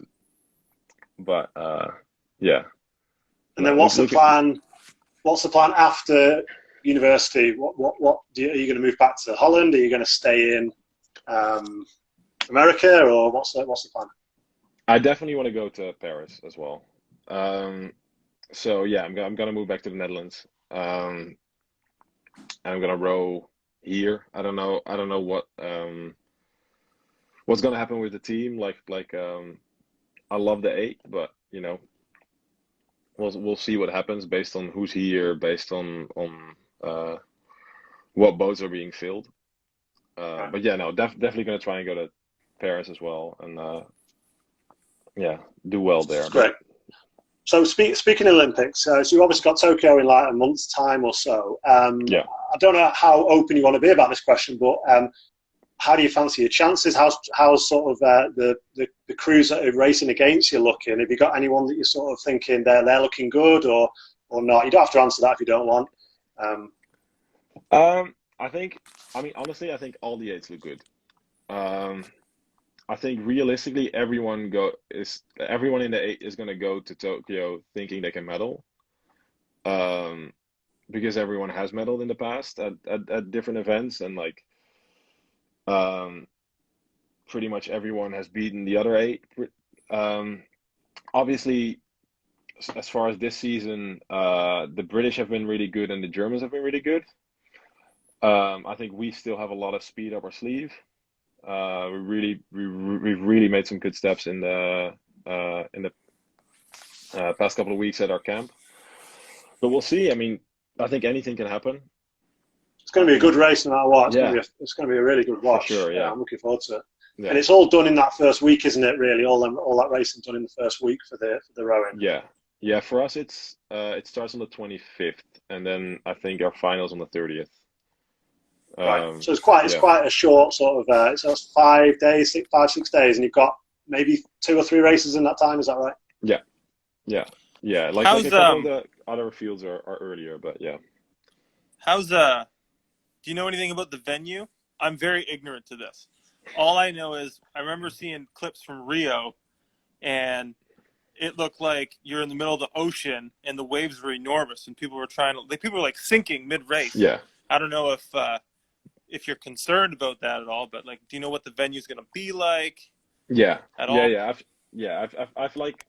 Speaker 3: But yeah.
Speaker 1: And then what's the plan? What's the plan after university? What are you going to move back to Holland? Are you going to stay in America, or what's the plan?
Speaker 3: I definitely want to go to Paris as well. So yeah, I'm gonna move back to the Netherlands. I'm gonna row here. I don't know what's gonna happen with the team. I love the 8, but we'll see what happens based on who's here, based on what boats are being filled. But yeah, no, definitely gonna try and go to Paris as well, and do well there.
Speaker 1: That's great. So speaking of Olympics, so you've obviously got Tokyo in like a month's time or so. I don't know how open you want to be about this question, but how do you fancy your chances? How's sort of the crews that are racing against you looking? Have you got anyone that you're sort of thinking they're looking good or not? You don't have to answer that if you don't want.
Speaker 3: Honestly, I think all the 8s look good. I think realistically, everyone in the 8 is going to go to Tokyo thinking they can medal, because everyone has medaled in the past at different events, and pretty much everyone has beaten the other 8. Obviously, as far as this season, the British have been really good and the Germans have been really good. I think we still have a lot of speed up our sleeve. We've really made some good steps in the past couple of weeks at our camp, but we'll see. I mean, I think anything can happen.
Speaker 1: It's going to be a good race no matter what. It's going to be a really good watch.
Speaker 3: For sure, yeah.
Speaker 1: I'm looking forward to it.
Speaker 3: Yeah.
Speaker 1: And it's all done in that first week, isn't it? Really, all that racing done in the first week for the rowing.
Speaker 3: Yeah. For us, it starts on the 25th, and then I think our finals on the 30th.
Speaker 1: Right. So it's quite a short sort of. So it's 5 days, 6 days, and you've got maybe 2 or 3 races in that time. Is that right?
Speaker 3: Yeah. Like
Speaker 2: How's
Speaker 3: a couple of the other fields are earlier, but yeah.
Speaker 2: how's do you know anything about the venue? I'm very ignorant to this. All I know is I remember seeing clips from Rio, and it looked like you're in the middle of the ocean and the waves were enormous, and people were like sinking mid-race.
Speaker 3: Yeah.
Speaker 2: I don't know if you're concerned about that at all, but like, do you know what the venue's going to be like?
Speaker 3: Yeah.
Speaker 2: At all?
Speaker 3: I've like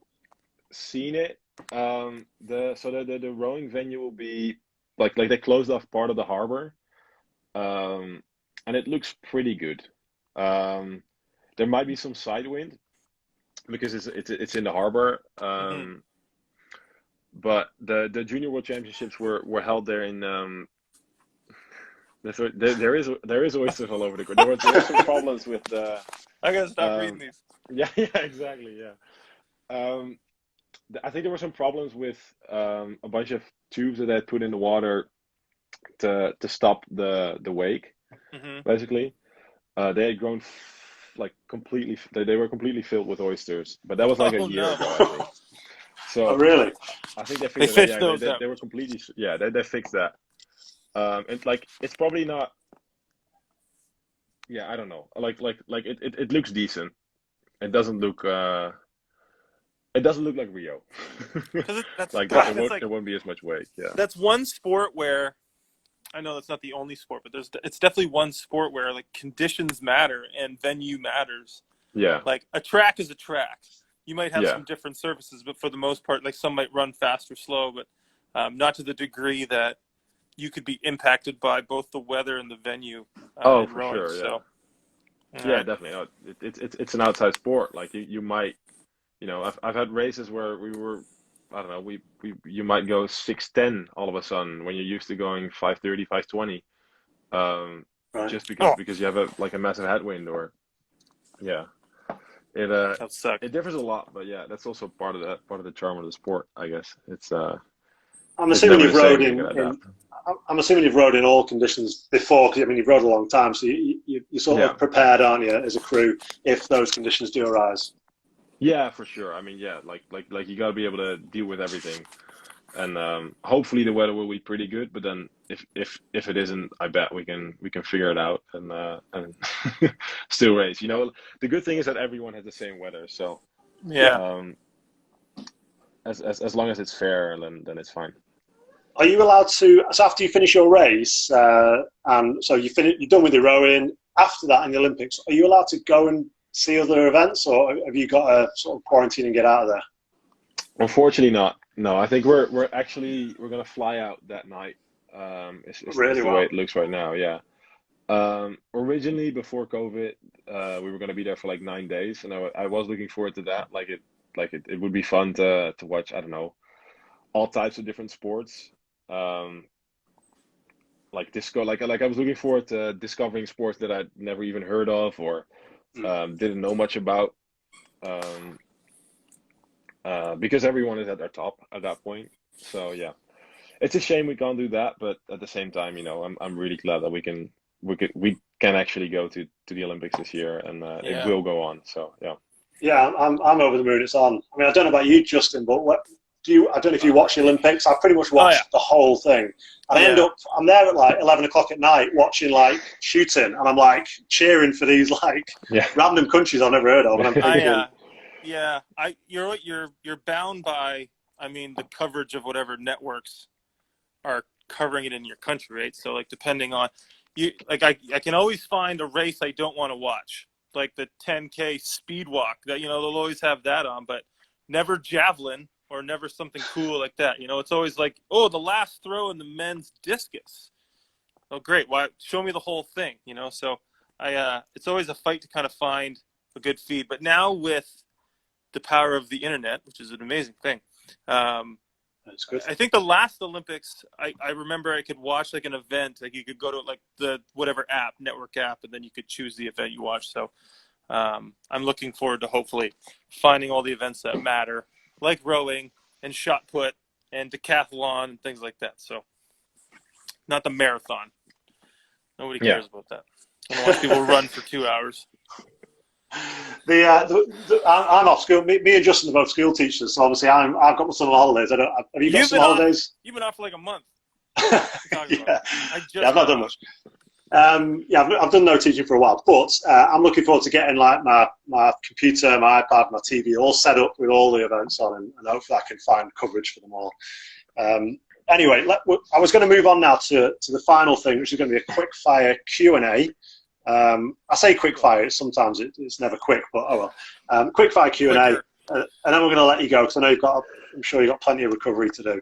Speaker 3: seen it. The rowing venue will be like they closed off part of the harbor, and it looks pretty good. There might be some side wind because it's in the harbor. But the Junior World Championships were held there in there is oysters all over the court. There was some problems with the.
Speaker 2: I gotta stop reading these.
Speaker 3: Yeah, exactly. Yeah. I think there were some problems with a bunch of tubes that they had put in the water to stop the wake. Basically, they had grown like completely. They were completely filled with oysters, but that was like a year ago, I think. So,
Speaker 1: oh, really?
Speaker 3: I think they
Speaker 2: They
Speaker 3: fixed
Speaker 2: fixed
Speaker 3: that.
Speaker 2: those
Speaker 3: Yeah,
Speaker 2: up.
Speaker 3: they were completely. Yeah, they fixed that. And like it's probably not. Yeah, I don't know. Like it looks decent. It doesn't look. It doesn't look like Rio. Like there won't be as much wake. Yeah.
Speaker 2: That's one sport where I know that's not the only sport, but it's definitely one sport where like conditions matter and venue matters.
Speaker 3: Yeah.
Speaker 2: Like a track is a track. You might have
Speaker 3: Yeah.
Speaker 2: some different surfaces, but for the most part, like some might run fast or slow, but not to the degree that you could be impacted by both the weather and the venue.
Speaker 3: Oh,
Speaker 2: in
Speaker 3: for
Speaker 2: rowing,
Speaker 3: sure. Yeah.
Speaker 2: So,
Speaker 3: Yeah,
Speaker 2: right.
Speaker 3: definitely. Oh, it's an outside sport. Like you might, I've had races where we were, I don't know, you might go 6:10 all of a sudden when you're used to going 5:30, 5:20,
Speaker 1: Right.
Speaker 3: just because you have a massive headwind or, yeah,
Speaker 2: That sucks.
Speaker 3: it differs a lot, but yeah, that's also part of the charm of the sport, I guess. It's
Speaker 1: I'm
Speaker 3: it's
Speaker 1: assuming
Speaker 3: never
Speaker 1: you've
Speaker 3: the same.
Speaker 1: rowed
Speaker 3: You're gonna adapt.
Speaker 1: I'm assuming you've rowed in all conditions before, because I mean you've rowed a long time, so you're sort
Speaker 3: Yeah.
Speaker 1: of prepared, aren't you, as a crew, if those conditions do arise.
Speaker 3: Yeah, for sure. I mean, yeah, like you gotta be able to deal with everything. And hopefully the weather will be pretty good. But then if it isn't, I bet we can figure it out and still race. The good thing is that everyone has the same weather, so
Speaker 2: Yeah.
Speaker 3: as long as it's fair, then it's fine.
Speaker 1: Are you allowed to, so after you finish your race, and so you're done with your rowing, after that in the Olympics, are you allowed to go and see other events, or have you got to sort of quarantine and get out of there?
Speaker 3: Unfortunately not. No, I think we're gonna fly out that night. Is
Speaker 1: Really?
Speaker 3: the
Speaker 1: Wow.
Speaker 3: way it looks right now, yeah. Originally before COVID, we were gonna be there for like 9 days, and I was looking forward to that. It would be fun to watch, I don't know, all types of different sports. Like disco, like I was looking forward to discovering sports that I'd never even heard of or didn't know much about. Because everyone is at their top at that point. So yeah, it's a shame we can't do that, but at the same time, I'm really glad that we can actually go to the Olympics this year, and it will go on. So yeah.
Speaker 1: Yeah, I'm over the moon. It's on. I mean, I don't know about you, Justin, but I don't know if you watch the Olympics. I pretty much watched the whole thing, and I'm there at like 11 o'clock at night watching like shooting, and I'm like cheering for these like random countries I've never heard of, and I'm thinking.
Speaker 2: You're bound by, I mean, the coverage of whatever networks are covering it in your country, right? So like depending on you, like I can always find a race I don't want to watch, like the 10K speed walk that they'll always have that on, but never javelin or never something cool like that. It's always like, oh, the last throw in the men's discus. Oh, great! Why show me the whole thing? So it's always a fight to kind of find a good feed. But now with the power of the internet, which is an amazing thing.
Speaker 1: That's good.
Speaker 2: I think the last Olympics, I remember I could watch like an event, like you could go to like the whatever app, network app, and then you could choose the event you watch. So I'm looking forward to hopefully finding all the events that matter, like rowing and shot put and decathlon and things like that. So not the marathon. Nobody cares about that. I don't watch people run for 2 hours.
Speaker 1: I'm off school. Me and Justin are both school teachers, so obviously I've got my summer holidays. Have you got some holidays?
Speaker 2: You've been off for like a month.
Speaker 1: Yeah, I've not done much. I've done no teaching for a while, but I'm looking forward to getting like my computer, my iPad, my TV all set up with all the events on, and hopefully I can find coverage for them all. Anyway, I was going to move on now to the final thing, which is going to be a quick fire Q&A. I say quick fire, sometimes it's never quick, but oh well. Quick fire Q&A, and then we're going to let you go because I know I'm sure you've got plenty of recovery to do.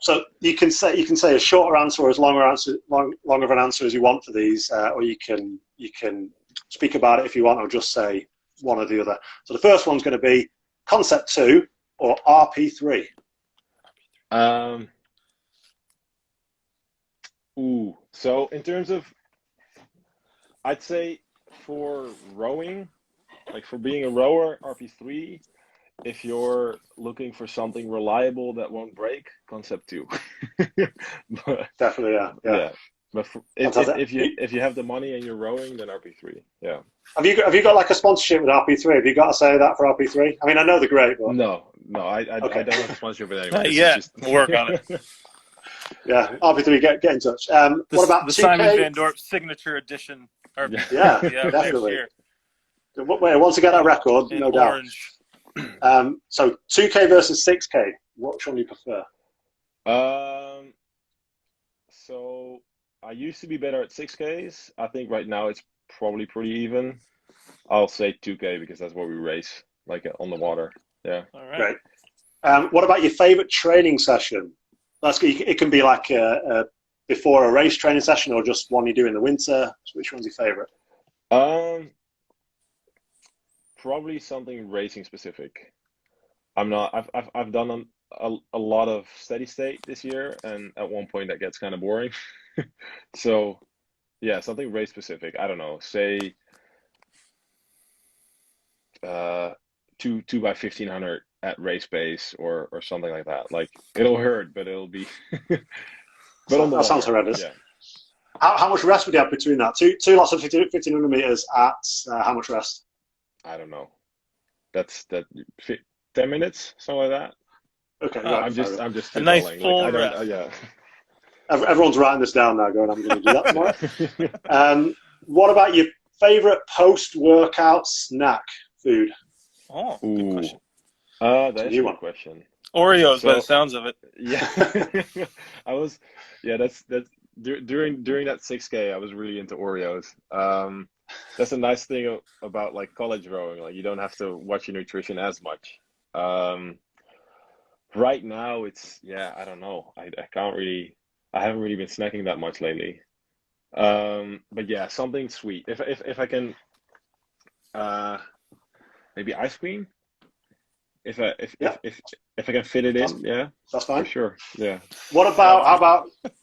Speaker 1: So you can say a shorter answer or as longer of an answer as you want for these, or you can speak about it if you want, or just say one or the other. So the first one's going to be Concept 2 or RP3.
Speaker 3: So in terms of, I'd say for rowing, like for being a rower, RP3. If you're looking for something reliable that won't break, Concept 2.
Speaker 1: Definitely, yeah.
Speaker 3: But if you have the money and you're rowing, then RP3. Yeah.
Speaker 1: Have you got like a sponsorship with RP3? Have you got to say that for RP3? I mean, I know they're great, but
Speaker 3: no, I don't have a sponsorship with anyone.
Speaker 2: We'll work on it.
Speaker 1: Yeah, RP3, get in touch. What about
Speaker 2: the
Speaker 1: 2K?
Speaker 2: Simon Van Dorp signature edition?
Speaker 1: Yeah, definitely. Once you get that record, no doubt. So 2K versus 6K, which one do you prefer?
Speaker 3: So I used to be better at 6Ks. I think right now it's probably pretty even. I'll say 2K because that's what we race, like on the water. Yeah.
Speaker 2: All right.
Speaker 1: Great. What about your favorite training session? It can be like before a race training session or just one you do in the winter. So which one's your favorite?
Speaker 3: Probably something racing specific. I've done a lot of steady state this year, and at one point that gets kind of boring. So yeah, something race specific. I don't know, say 2 by 1500 at race pace or something like that. Like it'll hurt, but it'll be. But
Speaker 1: that sounds horrendous.
Speaker 3: Yeah.
Speaker 1: How much rest would you have between that? Two lots of 1500 meters at how much rest?
Speaker 3: I don't know. That's 10 minutes, something like that.
Speaker 1: Okay,
Speaker 3: I'm just
Speaker 2: a nice
Speaker 3: like,
Speaker 2: full rest.
Speaker 3: yeah.
Speaker 1: Everyone's writing this down now, going, I'm going to do that tomorrow. What about your favorite post-workout snack food?
Speaker 2: Oh, good question.
Speaker 3: That's a good question.
Speaker 2: Oreos, by the sounds of it.
Speaker 3: Yeah, that's during that 6K, I was really into Oreos. That's a nice thing about like college rowing. Like you don't have to watch your nutrition as much. Right now, I don't know. I haven't really been snacking that much lately. But yeah, something sweet. If I can, maybe ice cream. If I can fit it in, yeah,
Speaker 1: that's fine.
Speaker 3: For sure. Yeah.
Speaker 1: What about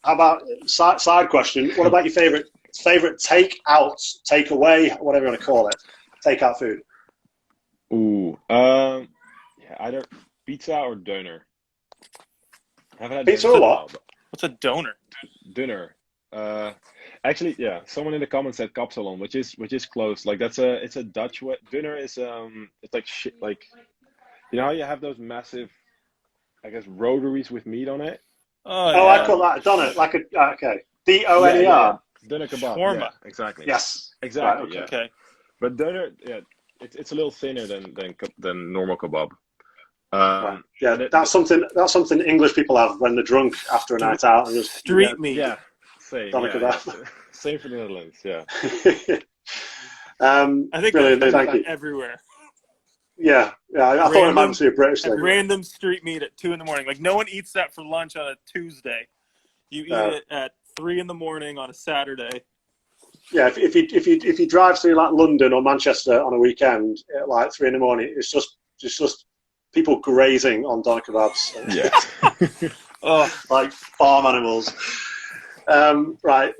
Speaker 1: how about side question? What about your favorite take away, whatever you want to call it, takeout food?
Speaker 3: Yeah, either pizza or doner. I haven't had
Speaker 1: pizza or what?
Speaker 2: What's a doner?
Speaker 3: Doner. Actually, yeah. Someone in the comments said kapsalon, which is close. Like it's a Dutch way. Doner is it's like shit. Like you know how you have those massive, I guess, rotaries with meat on it.
Speaker 2: Oh, yeah.
Speaker 1: I call that a doner. Like a okay. DONER.
Speaker 3: Yeah. Doner kebab.
Speaker 2: Shawarma.
Speaker 3: Yeah, exactly.
Speaker 1: Yes.
Speaker 3: Exactly.
Speaker 1: Right,
Speaker 3: yeah.
Speaker 2: Okay.
Speaker 3: But doner, yeah, it's a little thinner than normal kebab.
Speaker 1: Right. Yeah, that's something English people have when they're drunk after a night out and just
Speaker 2: street meat.
Speaker 3: Yeah, same. Yeah. Same for the Netherlands. Yeah.
Speaker 2: I think that's everywhere.
Speaker 1: Yeah. I thought it might be a British thing.
Speaker 2: Random street meat at 2 a.m. Like no one eats that for lunch on a Tuesday. You eat it at 3 a.m. on a Saturday.
Speaker 1: Yeah, if you drive through like London or Manchester on a weekend at like 3 a.m, it's just people grazing on doner kebabs.
Speaker 3: Yeah.
Speaker 1: Like farm animals. Right.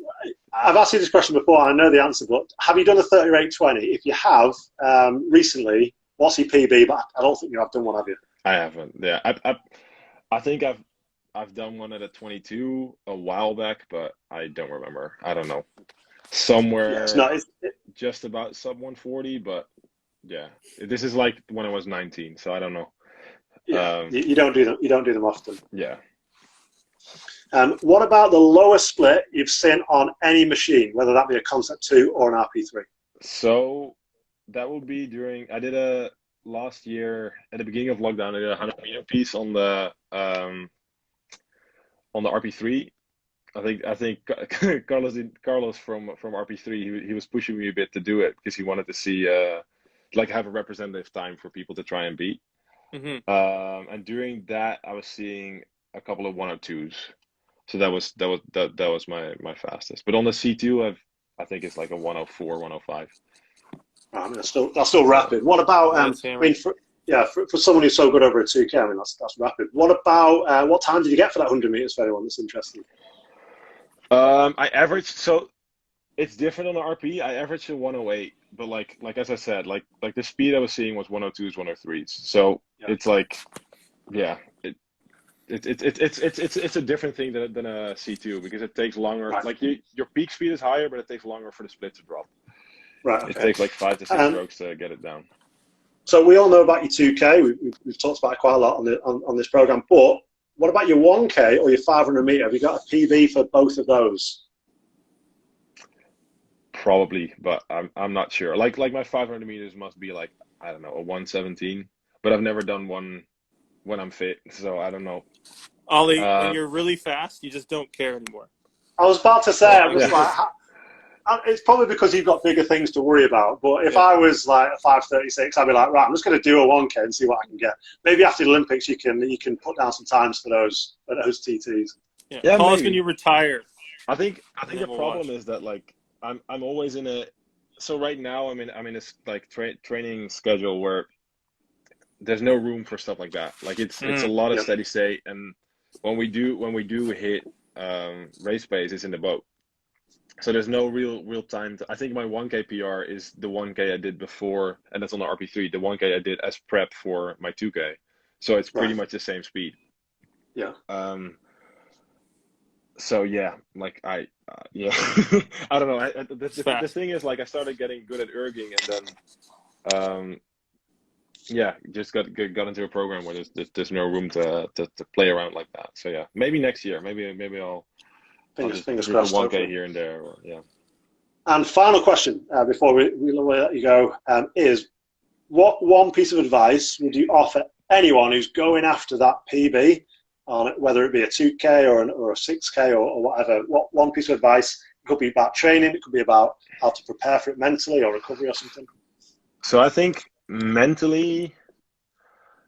Speaker 1: I've asked you this question before, and I know the answer, but have you done a 38-20? If you have, recently, what's your PB? But I don't think you have done one, have you?
Speaker 3: I haven't. Yeah. I think I've I've done one at a 22 a while back, but I don't remember. I don't know. Somewhere just about sub 140, but yeah, this is like when I was 19, so I don't know.
Speaker 1: Yeah, you don't do them. You don't do them often.
Speaker 3: Yeah.
Speaker 1: What about the lowest split you've seen on any machine, whether that be a Concept 2 or an RP3?
Speaker 3: So that would be I did a last year at the beginning of lockdown. I did a 100-meter piece on the RP3. I think Carlos from RP3 he was pushing me a bit to do it because he wanted to see like have a representative time for people to try and beat.
Speaker 2: Mm-hmm.
Speaker 3: And during that, I was seeing a couple of 102s. So that was my fastest. But on the C2, I think it's like a 104, 105.
Speaker 1: I mean, that's still rapid. What about I mean, for someone who's so good over a 2K, I mean that's rapid. What about what time did you get for that 100 meters? For anyone that's interested.
Speaker 3: I averaged, so it's different on the RP. I averaged a 108, but like as I said, like the speed I was seeing was 102s, 103s. So it's like, yeah, it's a different thing than a C2 because it takes longer.
Speaker 1: Right.
Speaker 3: Like your peak speed is higher, but it takes longer for the split to drop.
Speaker 1: Right. Okay.
Speaker 3: It takes like 5 to 6 strokes to get it down.
Speaker 1: So we all know about your 2K. We've talked about it quite a lot on this program. But what about your 1K or your 500 meter? Have you got a PB for both of those?
Speaker 3: Probably, but I'm not sure. Like my 500 meters must be like, I don't know, a 117. But I've never done one when I'm fit, so I don't know.
Speaker 2: Ollie, when you're really fast, you just don't care anymore.
Speaker 1: I was about to say, I'm just like, it's probably because you've got bigger things to worry about. But if I was like a 5:36, I'd be like, right, I'm just going to do a 1K and see what I can get. Maybe after the Olympics, you can put down some times for those TTs.
Speaker 2: Yeah, call us when you retire.
Speaker 3: I think the problem is that like I'm always in a. So right now I'm in a like training schedule where there's no room for stuff like that. Like it's a lot of steady state, and when we do hit race pace, it's in the boat. So there's no real time. I think my 1K PR is the 1K I did before, and that's on the RP3. The 1K I did as prep for my 2K, so it's pretty much the same speed.
Speaker 1: Yeah.
Speaker 3: So yeah, like I don't know. The thing is, like I started getting good at erging, and then just got into a program where there's no room to play around like that. So yeah, maybe next year, maybe I'll
Speaker 1: fingers crossed.
Speaker 3: 1K here and there,
Speaker 1: And final question before we let you go is, what one piece of advice would you offer anyone who's going after that PB, on it, whether it be a 2K or a 6K or whatever? What one piece of advice? It could be about training. It could be about how to prepare for it mentally or recovery or something.
Speaker 3: So I think mentally,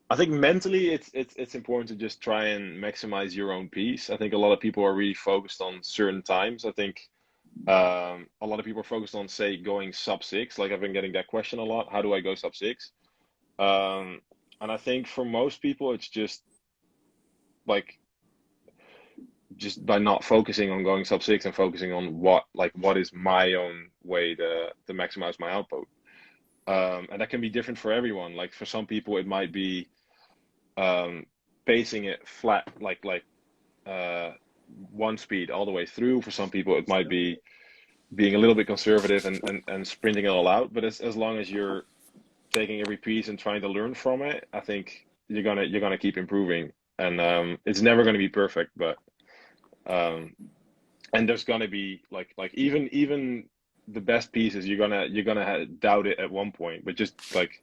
Speaker 3: it's important to just try and maximize your own piece. I think a lot of people are really focused on certain times. I think a lot of people are focused on, say, going sub 6. Like I've been getting that question a lot. How do I go sub 6? And I think for most people, it's just by not focusing on going sub 6 and focusing on what is my own way to maximize my output. And that can be different for everyone. Like for some people, it might be pacing it flat, like one speed all the way through. For some people, it might be being a little bit conservative and sprinting it all out. But as long as you're taking every piece and trying to learn from it, I think you're gonna keep improving. And it's never gonna be perfect, but and there's gonna be like even the best pieces, you're gonna doubt it at one point, but just like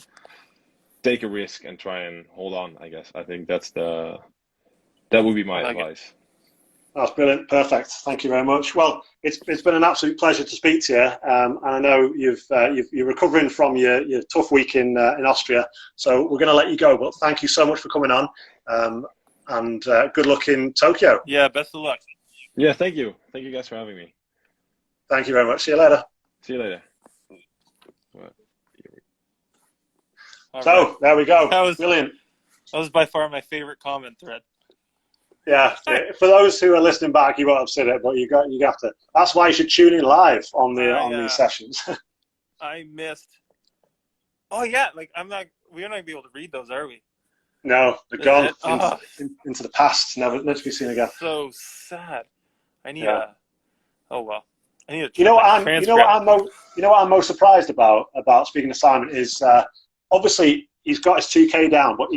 Speaker 3: take a risk and try and hold on, I guess. I think that would be my advice.
Speaker 1: That's brilliant. Perfect. Thank you very much. Well, it's been an absolute pleasure to speak to you. And I know you're recovering from your tough week in Austria, so we're going to let you go. But thank you so much for coming on, and good luck in Tokyo.
Speaker 2: Yeah, best of luck.
Speaker 3: Yeah, thank you. Thank you guys for having me.
Speaker 1: Thank you very much. See you later.
Speaker 3: See you later.
Speaker 1: So there we go. Brilliant.
Speaker 2: That was by far my favorite comment thread.
Speaker 1: Yeah, for those who are listening back, you won't have seen it, but you have to. That's why you should tune in live on these sessions.
Speaker 2: I missed. Oh yeah, like we're not gonna be able to read those, are we?
Speaker 1: No, they're
Speaker 2: Is
Speaker 1: gone
Speaker 2: it? Oh,
Speaker 1: into the past, never to be seen again.
Speaker 2: so sad. I need
Speaker 1: Yeah.
Speaker 2: a. Oh well. I need a
Speaker 1: You know what
Speaker 2: transcript.
Speaker 1: I'm most surprised about speaking to Simon is obviously he's got his 2K down, but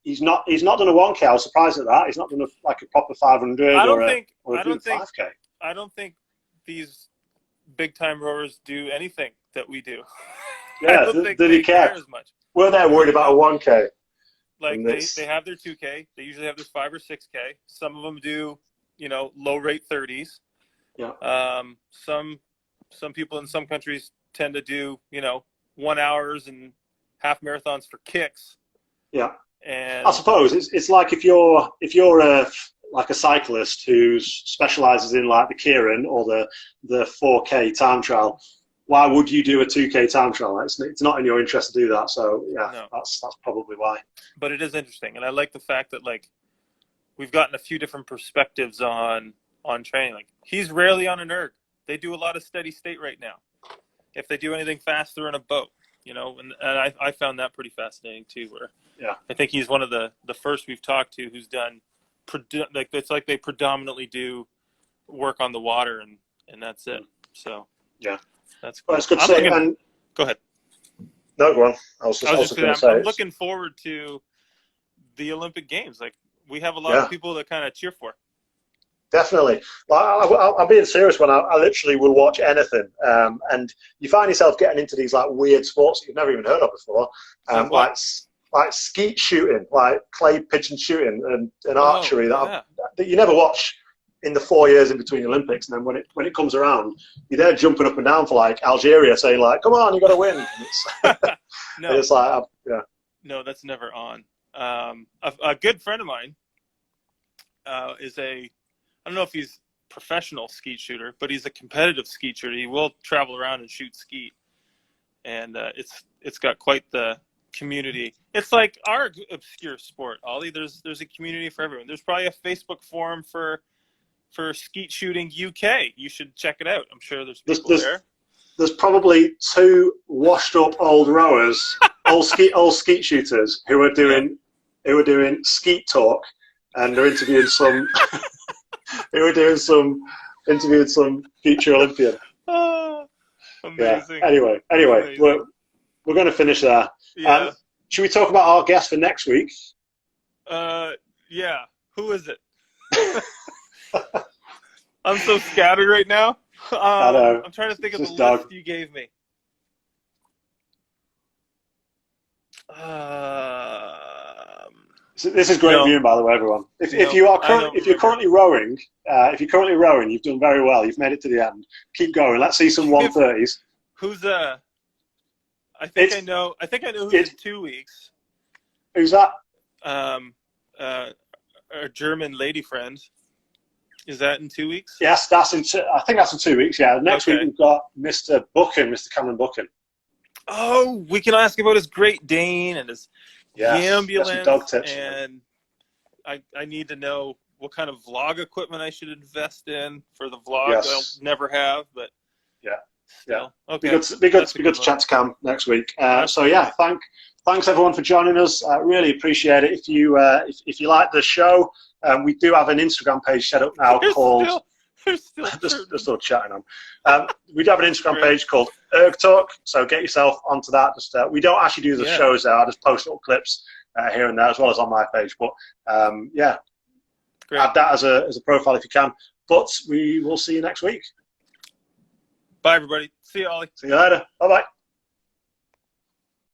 Speaker 1: he's not done a 1K. I was surprised at that. He's not done a proper 500
Speaker 2: I
Speaker 1: or
Speaker 2: don't
Speaker 1: a
Speaker 2: think. I don't think.
Speaker 1: 5K.
Speaker 2: I don't think these big time rowers do anything that we do. I
Speaker 1: Yeah,
Speaker 2: don't think
Speaker 1: did
Speaker 2: they
Speaker 1: he care?
Speaker 2: care as much.
Speaker 1: We're there worried about a 1K.
Speaker 2: Like they have their 2K. They usually have their 5 or 6K. Some of them do, low rate 30s.
Speaker 1: Yeah.
Speaker 2: Some people in some countries tend to do 1 hours and half marathons for kicks.
Speaker 1: Yeah.
Speaker 2: And
Speaker 1: I suppose it's like if you're a cyclist who specialises in like the Kieran or the 4K time trial. Why would you do a 2K time trial? It's not in your interest to do that. So yeah,
Speaker 2: no.
Speaker 1: that's probably why.
Speaker 2: But it is interesting, and I like the fact that like we've gotten a few different perspectives on training. Like he's rarely on an erg. They do a lot of steady state right now. If they do anything fast, they're in a boat. And I found that pretty fascinating too. Where I think he's one of the first we've talked to who's done like it's like they predominantly do work on the water and that's it. So
Speaker 1: yeah.
Speaker 2: That's cool.
Speaker 1: Well, it's good to see. And
Speaker 2: go ahead.
Speaker 1: No, go on. I was just going to say.
Speaker 2: I'm looking forward to the Olympic Games. Like we have a lot of people that kind of cheer for.
Speaker 1: Definitely. Well, I'm being serious when I literally will watch anything. And you find yourself getting into these like weird sports that you've never even heard of before, like skeet shooting, like clay pigeon shooting, and archery that you never watch in the 4 years in between the Olympics, and then when it comes around, you're there jumping up and down for like Algeria, saying like, "Come on, you got to win." And it's like,
Speaker 2: no, that's never on. A good friend of mine is I don't know if he's a professional skeet shooter, but he's a competitive skeet shooter. He will travel around and shoot skeet, and it's got quite the community. It's like our obscure sport, Ollie. There's a community for everyone. There's probably a Facebook forum for skeet shooting UK. You should check it out. I'm sure there's people there.
Speaker 1: There's probably 2 washed up old rowers, old skeet shooters who are doing skeet talk, and they're interviewing some interviewing some future Olympian.
Speaker 2: Oh, amazing.
Speaker 1: Yeah. Anyway, amazing. We're going to finish there.
Speaker 2: Yeah.
Speaker 1: Should we talk about our guest for next week?
Speaker 2: Yeah. Who is it? I'm so scattered right now.
Speaker 1: I know.
Speaker 2: I'm trying to think of the list you gave me.
Speaker 1: This is great viewing, by the way, everyone. If you're currently rowing, you've done very well. You've made it to the end. Keep going. Let's see some 130s.
Speaker 2: Who's I think I know who's in 2 weeks.
Speaker 1: Who's that?
Speaker 2: Our German lady friend. Is that in 2 weeks?
Speaker 1: Yes, I think that's in 2 weeks. Yeah. Next week we've got Mr. Cameron Buchan.
Speaker 2: Oh, we can ask about his Great Dane and his ambulance.
Speaker 1: Dog tips.
Speaker 2: And I need to know what kind of vlog equipment I should invest in for the vlog that I'll never have. But still. Okay.
Speaker 1: Be good to chat to Cam next week. So yeah, thanks everyone for joining us. Really appreciate it. If you like the show. We do have an Instagram page set up now called. They're still chatting on. We do have an Instagram page called ErgTalk, so get yourself onto that. We don't actually do the shows there. I just post little clips here and there, as well as on my page. But add that as a profile if you can. But we will see you next week.
Speaker 2: Bye, everybody. See you, Ollie.
Speaker 1: See you later. Bye bye.